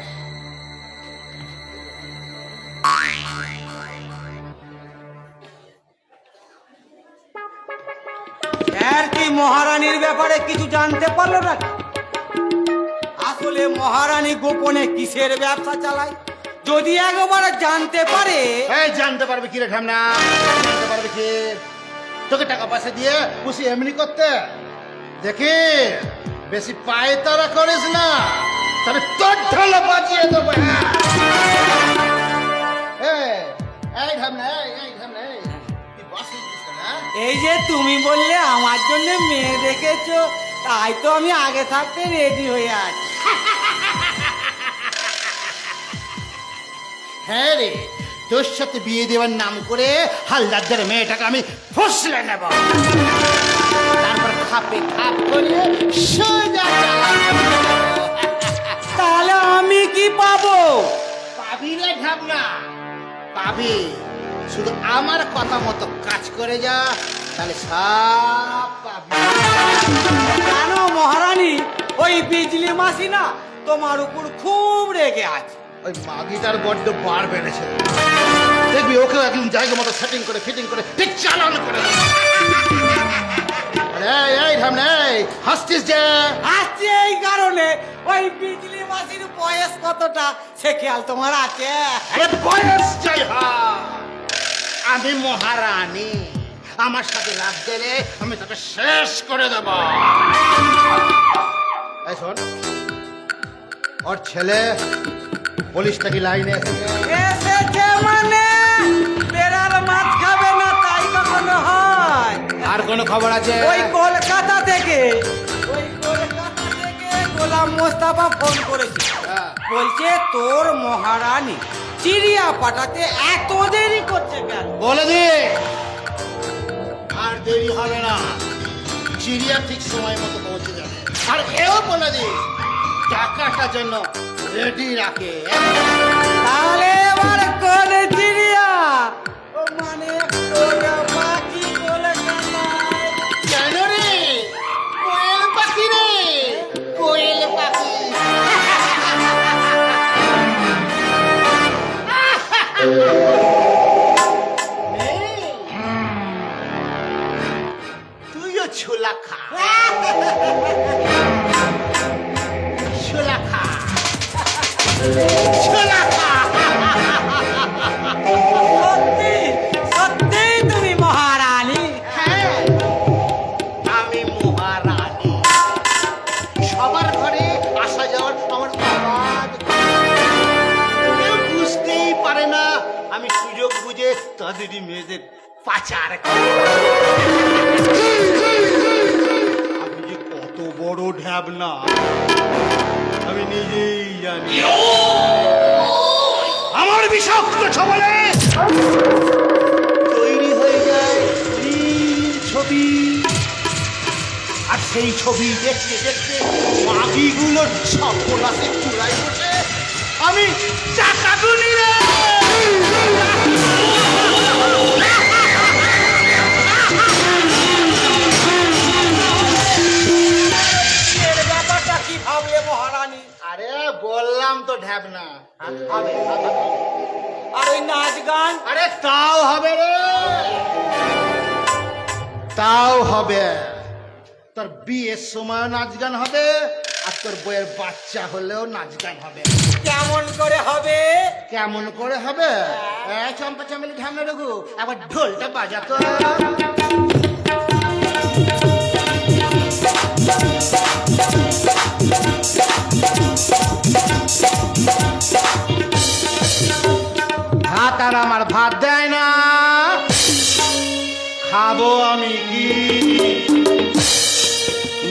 স্যার কি মহারানীর ব্যাপারে কিছু জানতে পারলো না? আসলে মহারানী গোপনে কিসের ব্যবসা চালায়, যদি একবার জানতে পারে। এই জানতে পারবে কি রে ঢামনা? জানতে পারবে কি? তোকে টাকা পয়সা দিয়ে খুশি এমনি করতে দেখি, বেশি পায়ে তারা করিস না, তবে তোর ঢালা বাজিয়ে দেবো। এই ঢামনা, এই ঢামনা, তুই বসে না? এই যে তুমি বললে আমার জন্য মেয়ে দেখেছো, তাই তো আমি আগে থাকতে রেডি হয়ে আছি। হ্যাঁ রে, তোর সাথে বিয়ে দেওয়ার নাম করে হালদারদের মেয়েটাকে আমি ফসলে নেব, তারপর খাপে খাপ করে সোজা চালাবো। তাহলে আমি কি পাবো? পাবি রে ঢাবনা, পাবি। শুধু আমার কথা মতো কাজ করে যা, তাহলে সব পাবি। জানো মহারানী, ওই বিজলি মাসি না তোমার উপর খুব রেগে আছে। ওই মাগিটার বড্ড বার বেড়েছে, দেখবি ওকেও একদিন জায়গা মতো সেটিং করে ফিটিং করে ঠিক চালান করে দেবো। আরে এই ঢামনা, হাসছিস যে? আসছে এই কারণে, ওই বিজলি মাসির বয়স কতটা সে খেয়াল তোমার আছে? আরে বয়স যাই হোক, আমি মহারানী, আমার সাথে লাভ দিলে আমি তাকে শেষ করে দেব। এই শোন, ওর ছেলে পুলিশটা কি লাইনে এসেছে? এসেছে মানে বেড়ার মাছ খাবে না তাই কখনো হয়? আর কোনো খবর আছে? ওই কলকাতা থেকে গোলাম মোস্তাফা ফোন করেছে, হ্যাঁ। বলছে তোর মহারানী চিড়িয়া পাঠাতে এত দেরি করছে কেন? বলে দি, আর দেরি হবে না, চিড়িয়া ঠিক সময় মতো পৌঁছে যাবে। আর এও বলে দি টাকাটা জন্য রেডি রাখে। তাহলে এবার কোন চিড়িয়া? ও মানে তোরা পাখি কলকাতায়। কেন রে? কোয়েল পাখি রে, কোয়েল পাখি। তুইও ছোলা খা, ছোলা খা, ছোলা খা। সত্যি সত্যি তুমি মহারানী? হ্যাঁ, আমি মহারানী। সবার ঘরে আসা যাওয়ার আমার অবাধ। কেউ বুঝতেই পারে না আমি সুযোগ বুঝে তাদেরই মেয়েদের পাচার করি। আমি যে কত বড় ভাবনা আমি নিজেই জানি। আমার বিষাক্ত ছবলে তৈরি হয়ে যায় নীল ছবি, আর সেই ছবি দেখতে দেখতে মাগিগুলোর সর্বনাশের চূড়ায় বসে আমি টাকা গুনি রে। ব্যাপারটা কি ভাবলে মহারানী? আরে বললাম তো ঢ্যাবনা হবে। আর ওই নাচ গান? আরে তাও হবে রে, তাও হবে। তোর বিয়ের সময় নাচ গান হবে, আর তোর বইয়ের বাচ্চা হলেও নাচ গান হবে। কেমন করে হবে? কেমন করে হবে? চম্পা চামেলি ঢামনা রঘু, আবার ঢোলটা বাজাতো। ভাত আর আমার ভাত দেয় না, খাবো আমি কি?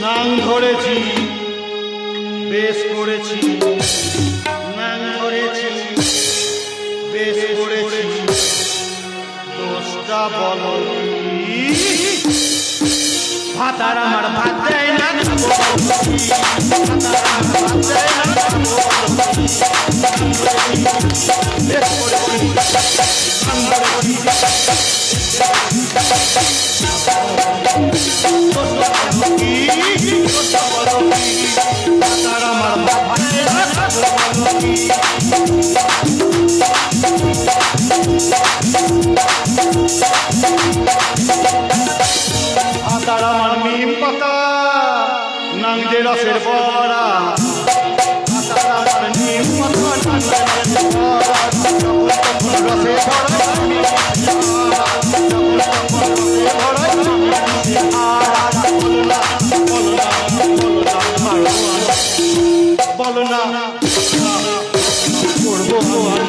নাং ধরেছি, বেশ করেছি, নাং ধরেছি, বেশ করেছি, দোষটা বলো কি? ভাত আর আমার ভাত দেয় না, খাবো আমি কি? ভাত আর আমার ভাত দেয় না, খাবো আমি কি? নাং ধরেছি, বেশ করেছি, নাং ধরেছি, আতার আমার নিম পাতা নাংদে রসের বড়া, আতার আমার নিম পাতা নাংদে রসের বড়া, যখন তখন রসে বলো না করবো আমার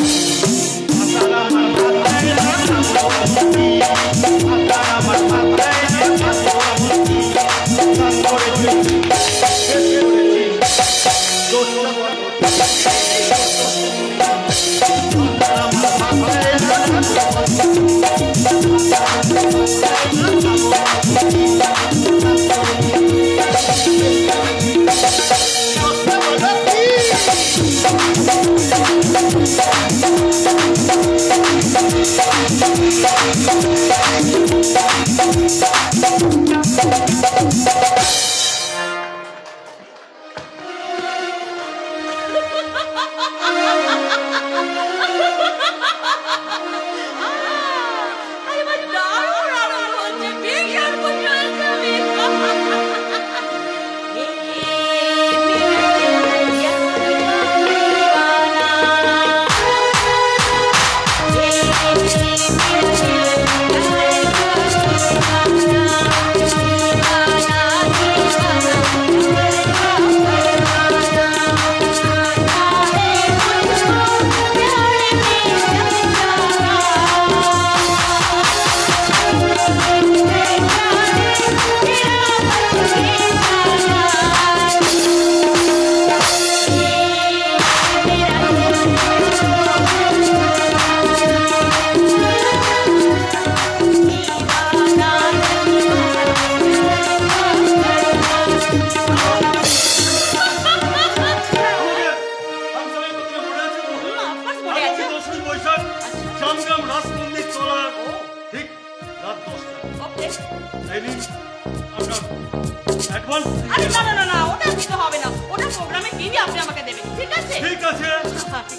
আরে না না না না, ওটা দিতে হবে না, ওটা প্রোগ্রামে দিনই আপনি আমাকে দেবেন, ঠিক আছে? ঠিক আছে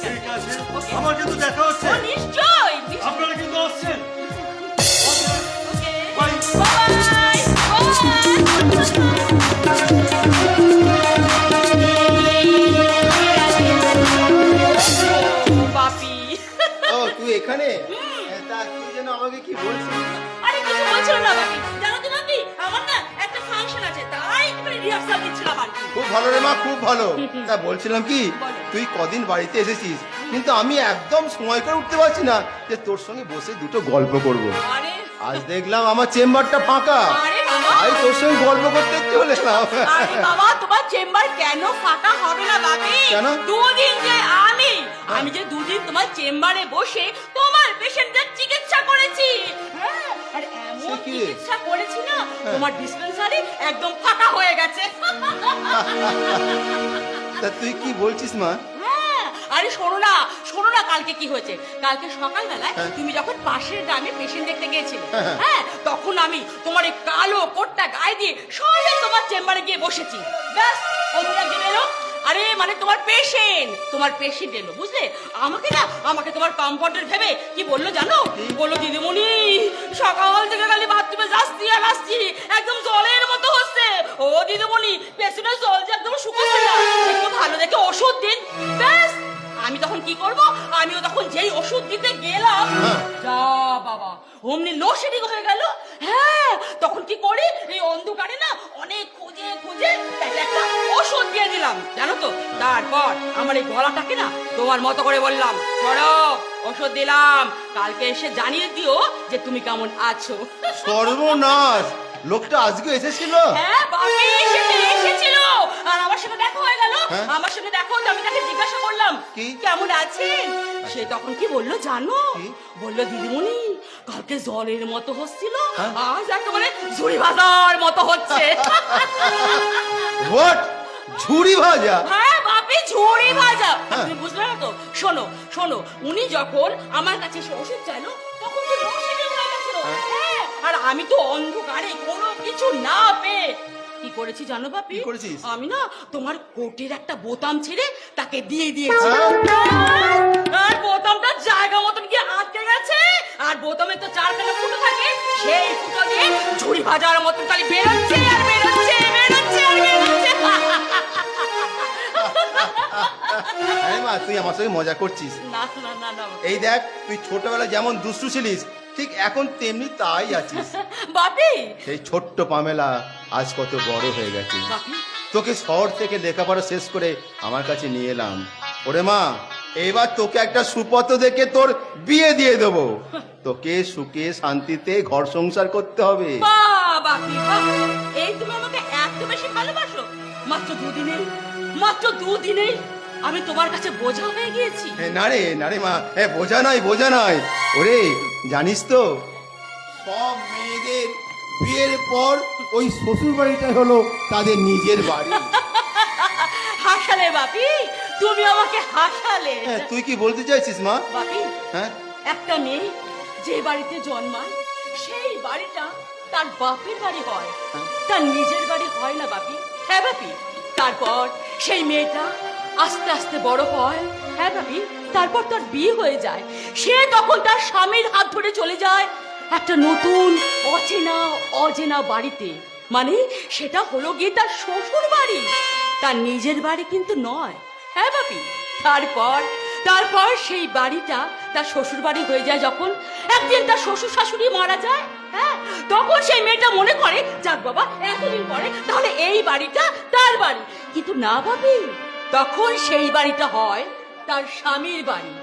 ঠিক আছে, ওকে। আমার কিন্তু দেখা হচ্ছে। ও নিশ্চয়ই নিশ্চয়ই। আপনারা কিন্তু আসছেন। Okay bye. বাই বাপি। ও তুই এখানে? তা তুই যেন আমাকে কি বলছিস? আরে কিছু বলছিল না বাপি, জানো তো বাপি, আমার না একটা ফাংশন আছে, তাই একটু রিহার্সাল দিচ্ছিলাম আর কি। খুব ভালো রে মা, খুব ভালো। তা বলছিলাম কি, বলো। তুই কদিন বাড়িতে এসেছিস, কিন্তু আমি একদম সময় করে উঠতে পারছি না যে তোর সঙ্গে বসে দুটো গল্প করব। আরে আজ দেখলাম আমার চেম্বারটা ফাঁকা, আরে বাবা। তাই তোর সঙ্গে গল্প করতে চলে এলাম। আরে বাবা, তোমার চেম্বার কেন ফাঁকা হবে না বাপি? কেন? দুদিন যে আমি যে দুদিন তোমার চেম্বারে বসে তোমার পেশেন্টদের চিকিৎসা করেছি। হ্যাঁ, আর এমন সে কি? চিকিৎসা করেছি না, তোমার ডিসপেন্সারি একদম ফাঁকা হয়ে গেছে। তা তুই কি বলছিস মা? হ্যাঁ, আরে শোনো না কালকে কি হয়েছে। কালকে সকালবেলায় তুমি যখন পাশের গ্রামে পেশেন্ট দেখতে গিয়েছিলে, হ্যাঁ, তখন আমি তোমার এই কালো কোটটা গায়ে দিয়ে সবে তোমার চেম্বারে গিয়ে বসেছি। ব্যাস অন্য একজন এলো, আরে মানে তোমার পেশেন্ট এলো, বুঝলে? আমাকে তোমার কমফর্টের ভেবে কি বললো জানো? বললো, দিদিমণি সকাল থেকে খালি বাথরুমে যাচ্ছি আর আসছি, একদম জলের মতো হচ্ছে। ও দিদিমণি, পেছনের জল যে একদম শুকোচ্ছে না, একটু ভালো দেখে ওষুধ দিন। ব্যাস আমি তখন কি করব? আমিও তখন যেই ওষুধ দিতে গেলাম, যা বাবা, অমনি লোডশেডিং হয়ে গেল। হ্যাঁ, তখন কি করি, এই অন্ধকারে না অনেক খুঁজে একটা ওষুধ দিয়ে দিলাম, জানো তো? তারপর আমার এই গলাটাকে না তোমার মতো করে বললাম, ধরো ওষুধ দিলাম, কালকে এসে জানিয়ে দিও যে তুমি কেমন আছো। সর্বনাশ, লোকটা আজকে এসেছিল? হ্যাঁ বাপি, এসেছিল, আর আমার সাথে দেখা হয়ে গেল। আমার সাথে দেখো, আমি তাকে জিজ্ঞাসা করলাম কি? কেমন আছেন। সে তখন কি বললো জানো? বললো, দিদিমণি কালকে জলের মতো হচ্ছিল, আজ একেবারে ঝুড়ি ভাজার মতো হচ্ছে। হোয়াট? ঝুড়ি ভাজা? হ্যাঁ বাপি, ঝুড়ি ভাজা। তুমি বুঝলে না তো? শোনো, উনি যখন আমার কাছে এসে ওষুধ চাইলো, তখন তো লোডশেডিং হয়ে গেছিল। হ্যাঁ, আর আমি তো অন্ধকারে কোনো কিছু না পেয়ে কি করেছি জানো বাপি? কি করেছিস? আমি না তোমার কোটের একটা বোতাম ছেড়ে তাকে দিয়ে দিয়েছি। আর বোতামটা জায়গা মতন গিয়ে আটকে গেছে, আর বোতামে তো চারখানা ফুটো থাকে, সেই ফুটো দিয়ে ঝুড়ি ভাজার মতন খালি বেরোচ্ছে আর বেরোচ্ছে। আরে মা, তুই আমার সঙ্গে মজা করছিস? না। এই দেখ, তুই ছোটবেলায় যেমন দুষ্টু ছিলিস, ঠিক এখন তেমনি তাই আছিস। বাপি, সেই ছোট্ট পামেলা আজ কত বড় হয়ে গেছে। বাপি, তোকে শহর থেকে লেখাপড়া শেষ করে আমার কাছে নিয়ে এলাম। ওরে মা, এবার তোকে একটা সুপত্র দেখে তোর বিয়ে দিয়ে দেবো। তোকে সুখে শান্তিতে ঘর সংসার করতে হবে। বাপি, এই তুমি আমাকে এত বেশি ভালোবাসো? মাত্র দুদিনে আমি তোমার কাছে বোঝা হয়ে গিয়েছি? না রে মা, বোঝা নয়। ওরে, জানিস তো, সব মেয়েদের বিয়ের পর ওই শ্বশুর বাড়িটা হলো তাদের নিজের বাড়ি। হাসালে বাপি, তুমি আমাকে হাসালে। তুই কি বলতে চাইছিস মা? বাপি, হ্যাঁ, একটা মেয়ে যে বাড়িতে জন্মায়, সেই বাড়িটা তার বাপের বাড়ি হয়, তার নিজের বাড়ি হয় না বাপি। হ্যাঁ বাপি, তারপর সেই মেয়েটা আস্তে আস্তে বড় হয়। হ্যাঁ বাপি, তারপর তার বিয়ে হয়ে যায়। সে তখন তার স্বামীর হাত ধরে চলে যায় একটা নতুন অচেনা বাড়িতে। মানে সেটা হলো গিয়ে তার শ্বশুর বাড়ি, তার নিজের বাড়ি কিন্তু নয়। হ্যাঁ বাপি, তারপর সেই বাড়িটা তার শ্বশুর বাড়ি হয়ে যায়। যখন একদিন তার শ্বশুর শাশুড়ি মারা যায়, হ্যাঁ, তখন সেই মেয়েটা মনে করে, যাক বাবা, এতদিন পরে তাহলে এই বাড়িটা তার বাড়ি। কিন্তু না বাপি, তখন সেই বাড়িটা হয় তার স্বামীর বাড়ি।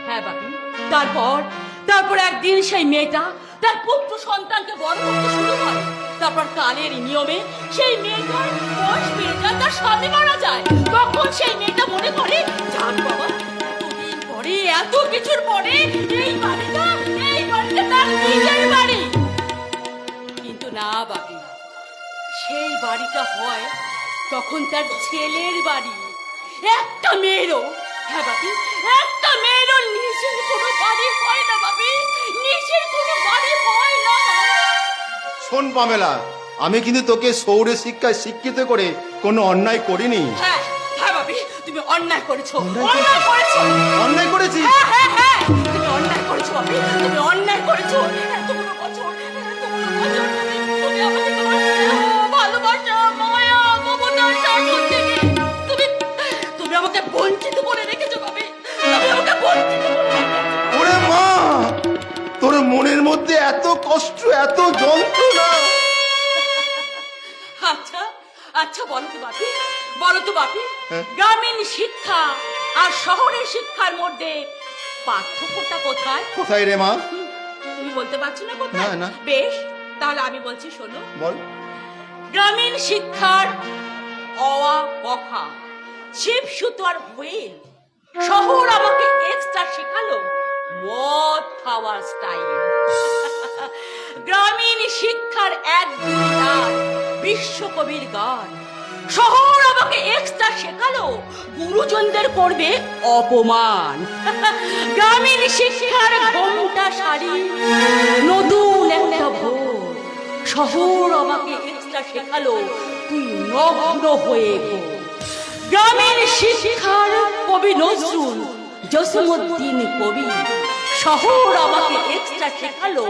হ্যাঁ বাপি, তারপর একদিন সেই মেয়েটা তার পুত্র সন্তানকে বড় করতে শুরু করে। তারপর কালের নিয়মে সেই মেয়েটার বয়স বেড়ে যায়, তার স্বামী মারা যায়। তখন সেই মেয়েটা মনে করে, যাক বাবা, এতদিন পরে, এত কিছুর পরে এই বাড়িটা তার নিজের বাড়ি। কিন্তু না বাপি, সেই বাড়িটা হয় তখন তার ছেলের বাড়ি। একটা মেয়েরও, হ্যাঁ বাপি, একটা মেয়েরও নিজের কোনো বাড়ি হয় না বাপি, নিজের কোনো বাড়ি হয় না। শোন পামেলা, আমি কিন্তু তোকে শহুরে শিক্ষায় শিক্ষিত করে কোনো অন্যায় করিনি। হ্যাঁ বাপি, তুমি অন্যায় করেছো। অন্যায় করেছি? হ্যাঁ, তুমি অন্যায় করেছো বাপি, তুমি অন্যায় করেছো। এতগুলো বছর তুমি আমাকে তোমার ভালোবাসা, মায়া, মমতার শাসন থেকে তুমি আমাকে বঞ্চিত করে রেখেছো বাপি, তুমি আমাকে বঞ্চিত করে রেখেছো। ওরে মা, তোর মনের মধ্যে এত কষ্ট, এত যন্ত্রণা। আচ্ছা বলো তো বাপি, গ্রামীণ শিক্ষা আর শহরের শিক্ষার মধ্যে পার্থক্যটা কোথায়? কোথায় রে মা? তুমি বলতে পারছো না কোথায়? না। বেশ, তাহলে আমি বলছি, শোনো। বল। গ্রামীণ শিক্ষার অওয়া বখা ছিপ সুতো আর হুইল। শহর আমাকে এক্সট্রা শেখালো মদ খাওয়ার স্টাইল। গ্রামীণ শিক্ষার এক দুই বিশ্বকবির গান। শহর আমাকে এক্সট্রা শেখালো গুরুজনদের করবে অপমান। গ্রামীণ শিক্ষার ঘোমটা শাড়ি নতুন একটা ভোর। শহর আমাকে এক্সট্রা শেখালো তুই নগ্ন হয়ে ঘোর। গ্রামীণ শিক্ষার কবি নজরুল জসিমউদ্দিন কবি। শহর আমাকে এক্সট্রা শেখালো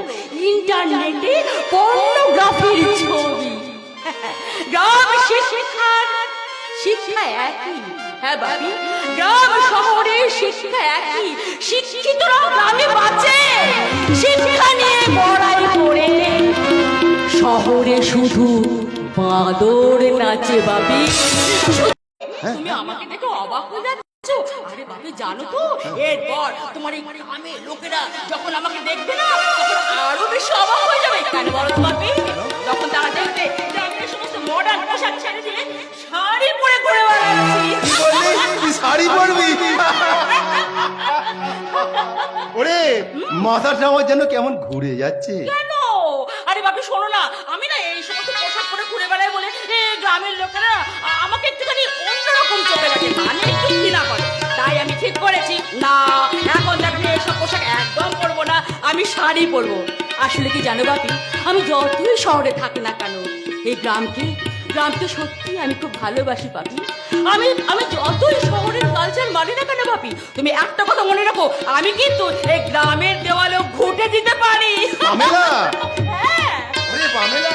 ইন্টারনেটে পর্নোগ্রাফির ছবি। গ্রাম শিক্ষা একই। হ্যাঁ বাবি, গ্রাম শহরের শিক্ষা একই। শিক্ষিতরা গ্রামে বাঁচে শিক্ষা নিয়ে বড়াই করে। শহরে শুধু বাঁদর নাচে বাবি। তুমি আমাকে দেখে অবাক হয়ে যাচ্ছ? আরে বাবি জানো তো, এরপর তোমার এই গ্রামে লোকেরা যখন আমাকে দেখবে না তখন আরো বেশি অবাক হয়ে যাবে। কেন বলো তো বাবি? যখন তারা দেখবে যে আমি এই সমস্ত মডার্ন পোশাক ছেড়ে দিয়ে শাড়ি পরে ঘুরে বেড়াচ্ছি। তুই শাড়ি পরবি? ওরে মাথাটা আমার যেন কেমন ঘুরে যাচ্ছে। কেন? আরে বাবি শোনো না, আমি না এই সমস্ত পোশাক পরে ঘুরে বেড়াই বলে গ্রামের লোকেরা আমাকে একটুখানি অন্যরকম চোখে দেখে, মানে একটু ঘৃণা করে। তাই আমি ঠিক করেছি না, এখন দেখবে এসব পোশাক একদম পরবো না, আমি শাড়ি পরবো। আসলে কি জানো বাপি, আমি যতই শহরে থাকি না কেন এই গ্রামকে সত্যি আমি খুব ভালোবাসি বাপি। আমি যতই শহরের কালচার মানি না কেন বাপি, তুমি একটা কথা মনে রাখো, আমি কিন্তু এই গ্রামের দেওয়ালেও ঘুঁটে দিতে পারি। পামেলা, হ্যাঁ। ওরে পামেলা,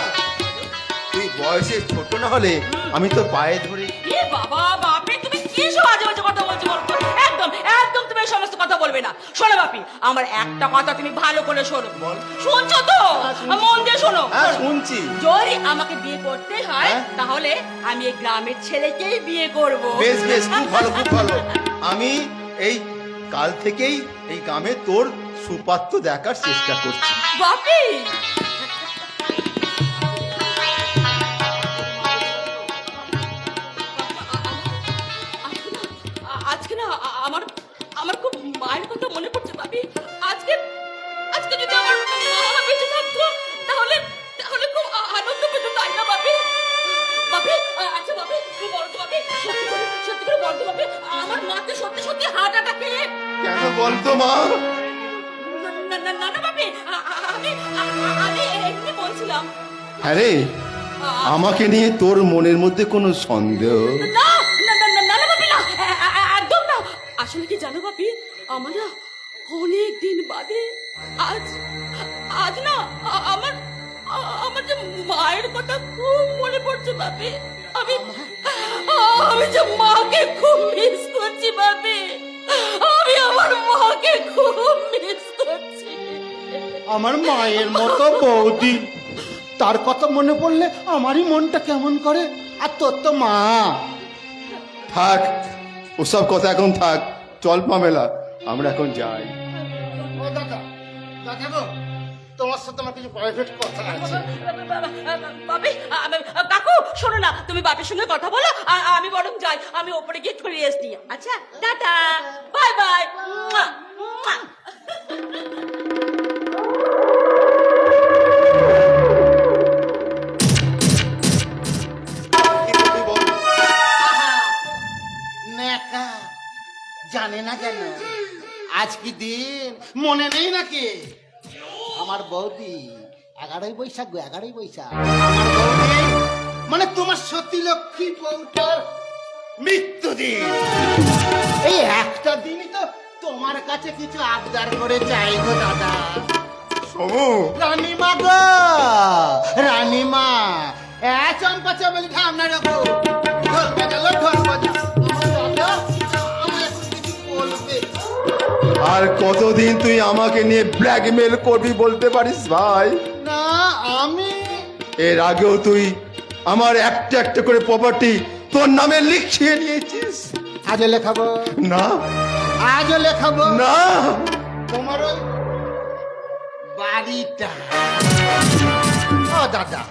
তুই বয়সে ছোট না হলে আমি তোর পায়ে ধরে। এ বাবা বাপি, তুমি কি সব আজে বাজে কথা বলছো বলো তো? একদম একদম তুমি এই সমস্ত কথা বলবে না। শোনো বাপি, আমার একটা কথা তুমি ভালো করে শোনো। শুনছো তো? মন দিয়ে শোনো। হ্যাঁ শুনছি। যদি আমাকে বিয়ে করতে হয় তাহলে আমি এই গ্রামের ছেলেকেই বিয়ে করব। বেশ বেশ, খুব ভালো খুব ভালো। আমি এই কাল থেকেই এই গ্রামে তোর সুপাত্র দেখার চেষ্টা করছি। বাপি আজকে না আমার খুব মায়ের কথা মনে পড়ছে বাপি। আজকে যদি আমার মা বেঁচে থাকতো তাহলে খুব আনন্দ পেত, তাই না বাপি? বাপি আচ্ছা বাপি, তুমি বলো তো বাপি, সত্যি করে বলো তো বাপি, আমার মাকে সত্যি হার্ট অ্যাটাকে? কেন বলতো মা? না বাপি, আমি এমনি বলছিলাম। হ্যাঁ রে, আমাকে নিয়ে তোর মনের মধ্যে কোনো সন্দেহ? না বাপি, না একদম না। আসলে কি জানো বাপি, আমার না অনেক দিন বাদে আজ না আমার যে মায়ের কথা খুব মনে পড়ছে বাপি। আমি যে মাকে খুব মিস করছি বাপি। আমি আমার মাকে খুব মিস করছি। আমার মায়ের মতো বৌদি, তার কথা মনে পড়লে আমারই মনটা কেমন করে। আর তোর তো মা। থাক, ওসব কথা এখন থাক। চল পামেলা, আমরা এখন যাই। তোমার সাথে আমার কিছু প্রাইভেট কথা আছে। বাপি, কাকু শোনো না, তুমি বাপির সঙ্গে কথা বলো, আমি বরং যাই। আমি ওপরে গিয়ে একটু রেস্ট নিই। আচ্ছা, টাটা, বাই বাই। জানে না কেন আজ কি দিন, মনে নেই নাকি? আমার বৌদি 11ই বৈশাখ, 11ই বৈশাখ আমার বৌদি, মানে তোমার সতী লক্ষ্মী বউটার মৃত্যুদিন। এই একটা দিনই তো তোমার কাছে কিছু আবদার করে চাই গো দাদা। সমু, রানীমা গো, রানীমা, চম্পা চাবলি ঠান্ডা রাখো। ঢোল বাজালো, ঢোল বাজালো। আর কতদিন তুই আমাকে নিয়ে ব্ল্যাকমেল করবি বলতে পারিস ভাই? না আমি, এর আগেও তুই আমার একটা একটা করে প্রপার্টি তোর নামে লিখিয়ে নিয়েছিস। আজও লেখাবো না, আজও লেখাবো না। তোমার ওই বাড়িটা। ও দাদা,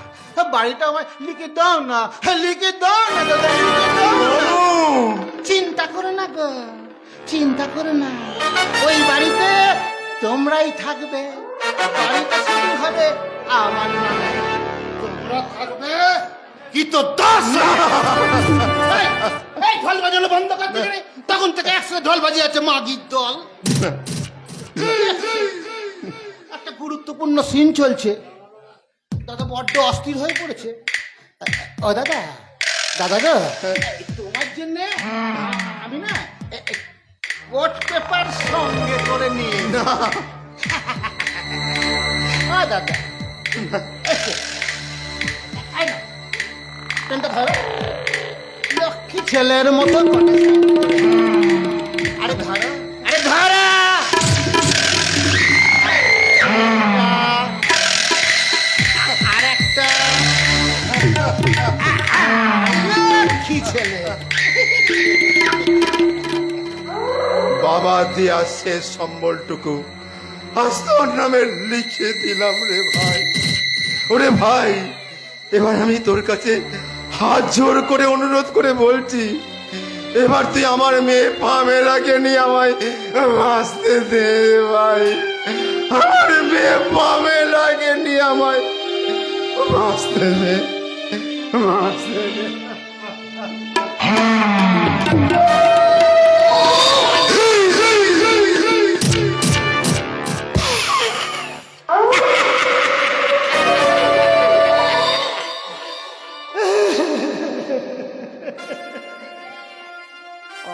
বাড়িটা আমায় লিখে দাও না, লিখে দাও না দাদা, লিখে দাও না। চিন্তা করো না গো, চিন্তা করো না, ওই বাড়িতে তোমরাই থাকবে, বাড়িটা শুরু হবে আমার নামে, তোমরা থাকবে কি তো দাস। এই ঢোল বাজানো বন্ধ করতে গেলে তখন থেকে একসাথে ঢোল বাজিয়ে আছে মাগির দল। একটা গুরুত্বপূর্ণ সিন চলছে, দাদা বড্ড অস্থির হয়ে পড়েছে। ও দাদা, দাদা গো, তোমার জন্য আমি না কোট পেপার সঙ্গে করে নিয়ে দাদা লক্ষ্মী ছেলের মতো আরে ধরো, আরে ধরা আর একটা লক্ষ্মী ছেলে। বাবা দিয়া শেষ সম্বলটুকু আজ তোর নামে লিখে দিলাম রে ভাই। ওরে ভাই, এবার আমি তোর কাছে হাত জোর করে অনুরোধ করে বলছি, এবার তুই আমার মেয়ে পামের আগে নিয়ে আমায় বাঁচতে দে ভাই। আমার মেয়ে পামের আগে নিয়ে আমায় বাঁচতে দে, বাঁচতে দে।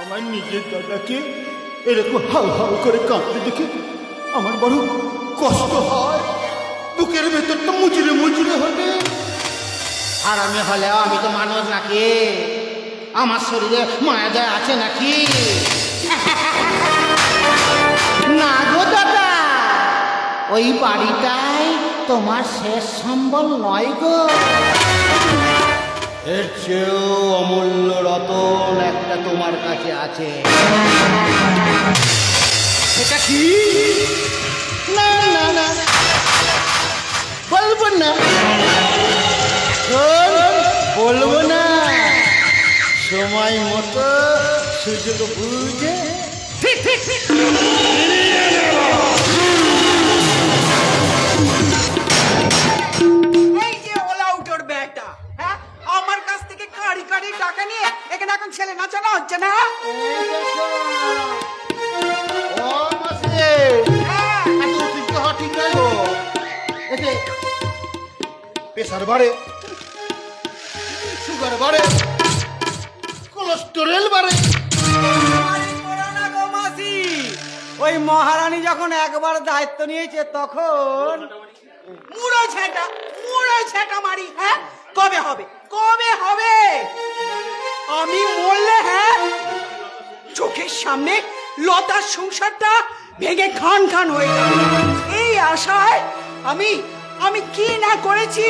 আমার নিজের দাদাকে এরকম হাউ হাউ করে কাঁদতে দেখে আমার বড় কষ্ট হয়, বুকের ভেতরটা মুচড়ে মুচড়ে হবে। আর আমি হলেও আমি তো মানুষ নাকি, আমার শরীরে মায়া দয়া আছে নাকি? না গো দাদা, ওই বাড়িটাই তোমার শেষ সম্বল নয় গো, এর চেয়েও অমূল্য রতন একটা তোমার কাছে আছে। সেটা কি? না না না, বলবো না, বলবো না, সময় মতো সুযোগ বুঝে এই যে ওলা উঠোর বেটা, হ্যাঁ, আমার কাছ থেকে কাড়ি কাড়ি টাকা নিয়ে এখানে এখন ছেলে নাচানো হচ্ছে না। ও মাসি, এত অতিরিক্ত হওয়া ঠিক নয় গো, এতে প্রেসার বাড়ে, সুগার বাড়ে, কোলেস্টেরল বাড়ে। আরে করো না গো মাসি, ওই মহারানী যখন একবার দায়িত্ব নিয়েছে তখন মুড়ো ছেটা মারি। হ্যাঁ, কবে হবে, কবে হবে? আমি মরলে হ্যাঁ চোখের সামনে লতার সংসারটা ভেঙে খান খান হয়ে যাবে, এই আশায় আমি আমি কি না করেছি,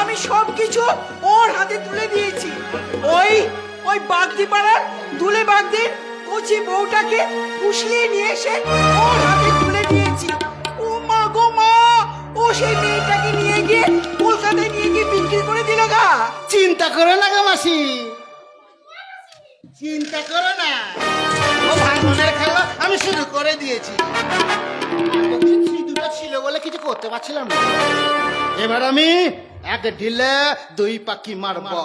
আমি সব কিছু ওর হাতে তুলে দিয়েছি। ওই বাগদি পাড়ার দুলে বাগদির কচি বউটাকে পুষিয়ে নিয়ে এসে ওর হাতে তুলে দিয়েছি। ও মা গো মা, ও সেই মেয়েটাকে নিয়ে গিয়ে কলকাতায় নিয়ে গিয়ে বিক্রি করে দিল গা। চিন্তা করো না গো মাসি, চিন্তা করো না, ও ভাঙনের খেলা আমি শুরু করে দিয়েছি। এতদিন সিঁদুরটা ছিল বলে কিছু করতে পারছিলাম না, এবার আমি এক ঢিলে দুই পাখি মারবো,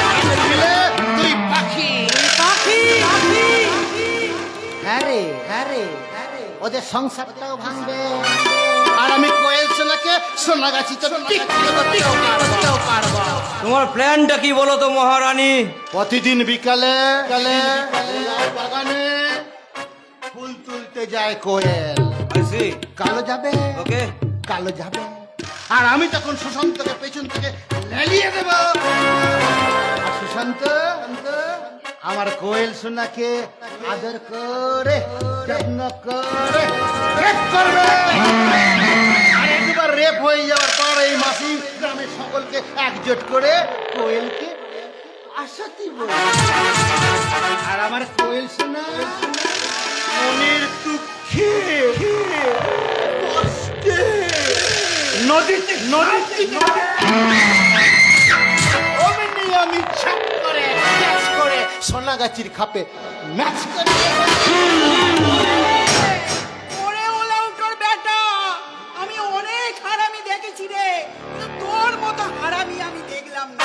এক ঢিলে দুই পাখি। হ্যাঁ রে, হ্যাঁ রে, ওদের সংসারটাও ভাঙবে, আর আমি কোয়েল সোনাকে সোনাগাছিতে বিক্রি করতেও পারবো। তোমার প্ল্যানটা কি বলো তো মহারানী? প্রতিদিন বিকালে বাগানে ফুল তুলতে যায় কোয়েল, কালো যাবে, ওকে, কালো যাবে, আর আমি তখন সুশান্তকে পেছন থেকে লেলিয়ে দেব, আর সুশান্ত আমার কোয়েল সোনাকে আদর করে যত্ন করে রেপ করবে। আর একবার রেপ হয়ে যাওয়ার পর এই মাসি গ্রামের সকলকে একজোট করে কোয়েলকে আশাতি বলবে, আর আমার কোয়েল সোনা মনের দুঃখে কষ্টে নদীতে গাছির খাপে ম্যাচ করে। ওরে ওলাউটোর বেটা, আমি অনেক হারামি দেখেছি রে, কিন্তু তোর মতো হারামি আমি দেখলাম না।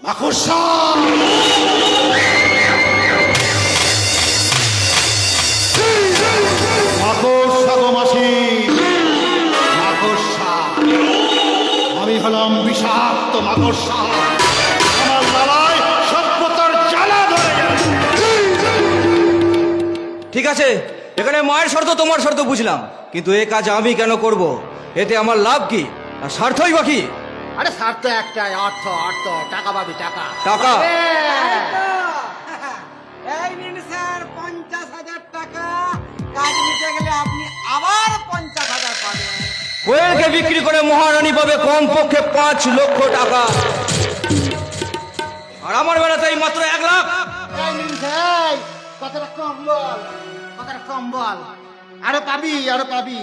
মাকড়সা মাকড়সা গো মাসি, মাকড়সা। আমি হলাম বিষাক্ত মাকড়সা। আমার লালায় সভ্যতার জ্বালা ধরে গেছে। ঠিক আছে, এখানে মায়ের শর্ত তোমার শর্ত বুঝলাম, কিন্তু এ কাজ আমি কেন করব? এতে আমার লাভ কি আর স্বার্থই বা কি? আরে স্বার্থ একটাই, অর্থ, অর্থ, টাকা পাবি টাকা। টাকা? এই নিন স্যার 50,000 টাকা। কাজ নিতে গেলে আপনি আবার 50,000 পাবেন। কোয়েলকে বিক্রি করে মহারানী পাবে কমপক্ষে 5 লক্ষ টাকা, আর আমার বেলাতেই মাত্র 1 লাখ। এই নিন, কথাটা কম বল, কথাটা কম বল। আরো পাবি, আরো পাবি।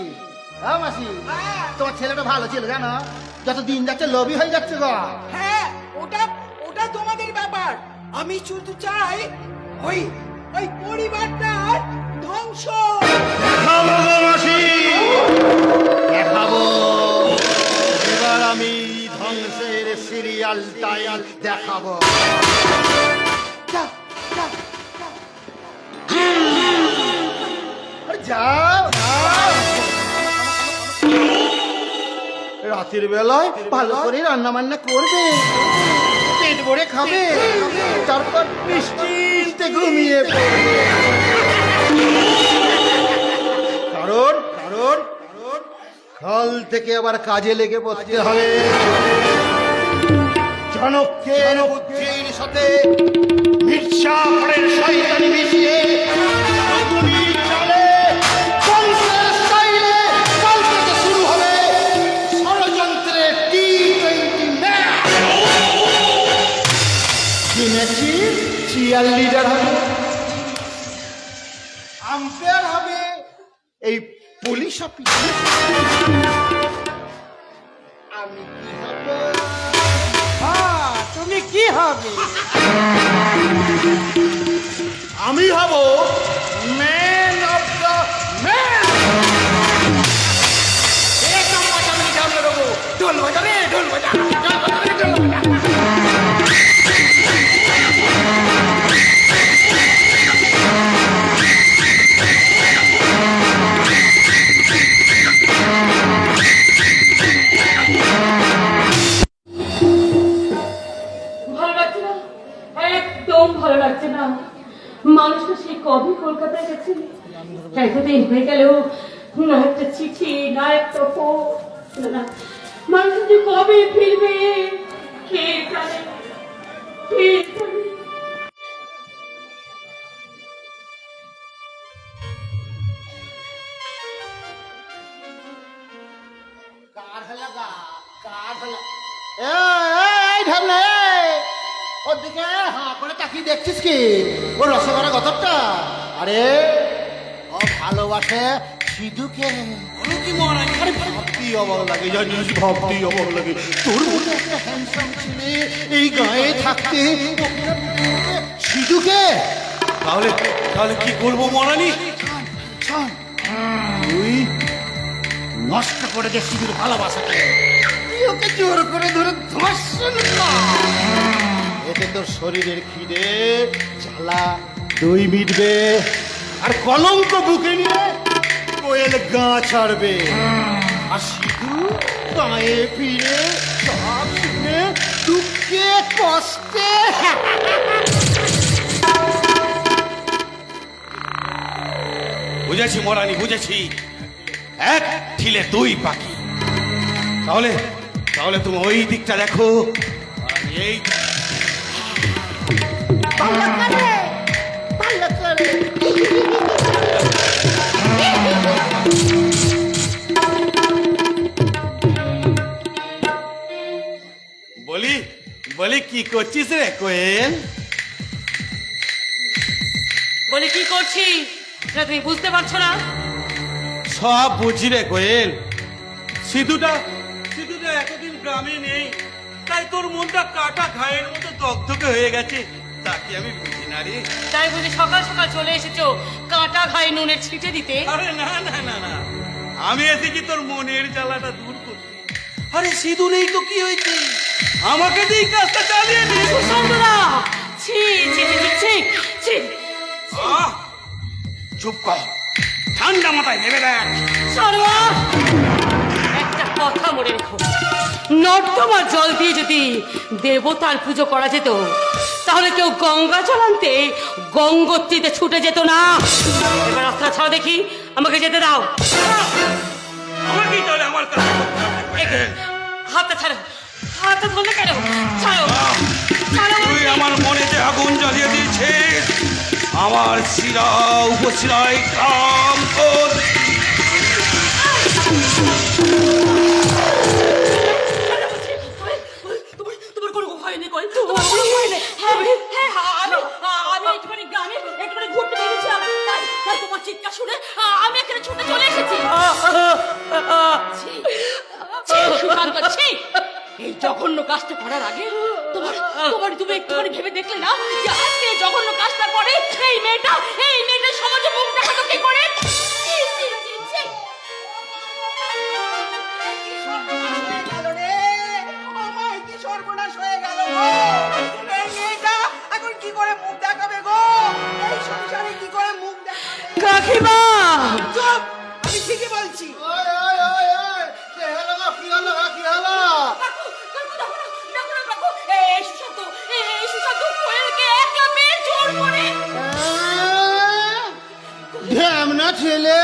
হ্যাঁ মাসি, তোমার ছেলেটা ভালো ছিল জানো, যত দিন যাচ্ছে লোভী হয়ে যাচ্ছে গো। হ্যাঁ, ওটা ওটা তোমাদের ব্যাপার। আমি শুধু চাই ওই ওই পরিবারটার ধ্বংস। দেখাবো গো মাসি, দেখাবো। এবার আমি ধ্বংসের সিরিয়ালটাই দেখাবো। যাও, রাতের বেলায় ভালো করে রান্না বান্না করবে, পেট ভরে খাবে, তারপর নিশ্চিন্তে ঘুমিয়ে পড়বে। কারণ কারণ কাল থেকে আবার কাজে লেগে পড়তে হবে। জনকের বুদ্ধির সাথে মির্জাফরের শয়তানি মিশিয়ে নতুনি চালে বংশের স্টাইলে কাল থেকে শুরু হবে ষড়যন্ত্রের T20 ম্যাচ। যে ম্যাচে চিয়ার লিডার হবে, আম্পায়ার হবে এই পুলিশ অফিসার। আমি কি হব? হ্যাঁ, তুমি কি হবে? আমি হব ম্যান অফ দ্য ম্যান। ভালো লাগছে না, একদম ভালো লাগছে না। মানুষটা সেই কবে কলকাতায় গেছে, এতদিন হয়ে গেলেও না একটা চিঠি, না একটা ফোন, না মানুষ যে কবে ফিরবে কে জানে, কে জানে। এই ঢাবলে, ওর দিকে হাঁ করে তাকিয়ে দেখছিস কি? ও রসগোল্লা গতরটা, আরে ও ভালোবাসে সিধুকে। আরে ভাবতেই অবাক লাগে, জানিস, ভাবতেই অবাক লাগে। তোর মতো একটা হ্যান্ডসাম ছেলে এই গায়ে থাকতে সিধুকে। তাহলে তাহলে কি করবো মহারানী? তুই নষ্ট করে দে সিধুর ভালোবাসাকে। তুই ওকে জোর করে ধরে ধর্ষণ কর। এতে তোর শরীরের খিদে জ্বালা দুই মিটবে, আর কলঙ্ক বুকে নিয়ে কোয়েল গা ছাড়বে। আর সিধু গায়ে ফিরে সব শুনে দুঃখে কষ্টে বুঝেছি মহারানী, বুঝেছি। এক ঢিলে 2 পাখি। তাহলে তাহলে তুমি ওই দিকটা দেখো, আর আমি এই ভালো করে, ভালো করে। বলি বলি কি করছিস রে কোয়েল? বলে কি করছি সেটা তুমি বুঝতে পারছো না? সব বুঝি রে কোয়েল। সিধুটা এতদিন গ্রামে নেই, তাই তোর মনটা কাটা ঘায়ের মতো দগদগে হয়ে গেছে, তাকে আমি বুঝি না রে। তাই বুঝি সকাল সকাল চলে এসেছো কাঁটা ঘায়ে নুনের ছিটে দিতে? আরে না না না না, আমি এসেছি তোর মনের জ্বালাটা দূর করতে। আরে সিঁদুর নেই তো কি হয়েছে, আমাকে দিয়ে এই কাজটা চালিয়ে নে। সুশান্তদা, ছি ছি ছি ছি ছি ছি। আহ, চুপ কর, ঠান্ডা মাথায় ভেবে দেখ। সরোয়া, একটা কথা মনে রেখো, নর্দমার জল দিয়ে যদি দেবতার পুজো করা যেত তাহলে কেউ গঙ্গা জল আনতে গঙ্গোত্রীতে ছুটে যেত না। এবার রাস্তা ছাড়া দেখি, আমাকে যেতে দাও। আমাকেই তাহলে আমার কাছে করতে হবে। হাতটা ছাড়ো, হাতটা ধরলে কেন? ছাড়ো ছাড়ো। তুই আমার মনে যে আগুন জ্বালিয়ে দিয়েছিস, আমার শিরা উপশিরায় কাম কর। তোমার কোনো ভয় নেই, তোমার কোনো ভয় নেই। আমি একটুখানি গ্রামে একটুখানি ঘুরতে বেরিয়েছিলাম, তাই তোমার চিৎকার শুনে আমি এখানে ছুটে চলে এসেছি। ছি, ছি, সুশান্ত, ছি। এই জঘন্য কাজটা করার আগে তুমি একটুখানি ভেবে দেখলে না যে আজকে এই জঘন্য কাজটা করে এই মেয়েটা সমাজে মুখ দেখাতো কি করে? ছি, ছি, ছি, ছি। সর্বনাশ হয়ে গেল গো। এই মেয়েটা এখন কি করে মুখ দেখাবে গো? এই সংসারে কি করে মুখ দেখাবে? কাকিমা, চুপ, আমি ঠিকই বলছি। ঢ্যামনা ছেলে,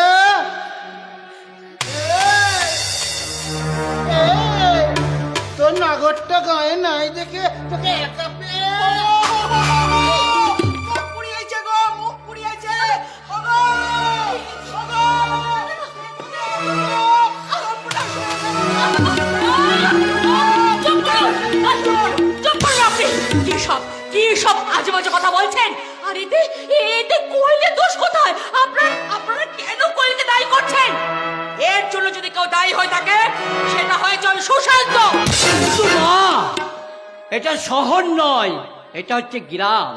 তোর নাগরটা গায়ে নাই দেখে তোকে একা পেয়ে মুখ পুড়িয়েছে গো, মুখ পুড়িয়েছে। ওগো, ওগো, সর্বনাশ হয়ে গেল। কি সব আজে বাজে কথা বলছেন? আর এতে কোয়েলের দোষ কোথায়? আপনারা কেন কোয়েলকে দায়ী করছেন? এর জন্য যদি কেউ দায়ী হয়ে থাকে সেটা হয়েছে সুশান্ত। মা, এটা শহর নয়, এটা হচ্ছে গ্রাম।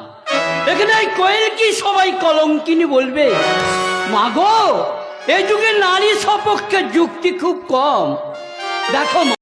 এখানে এই কোয়েল কি সবাই কলঙ্কিনী বলবে? মাগো, এই যুগে নারী সপক্ষে যুক্তি খুব কম। দেখো মা,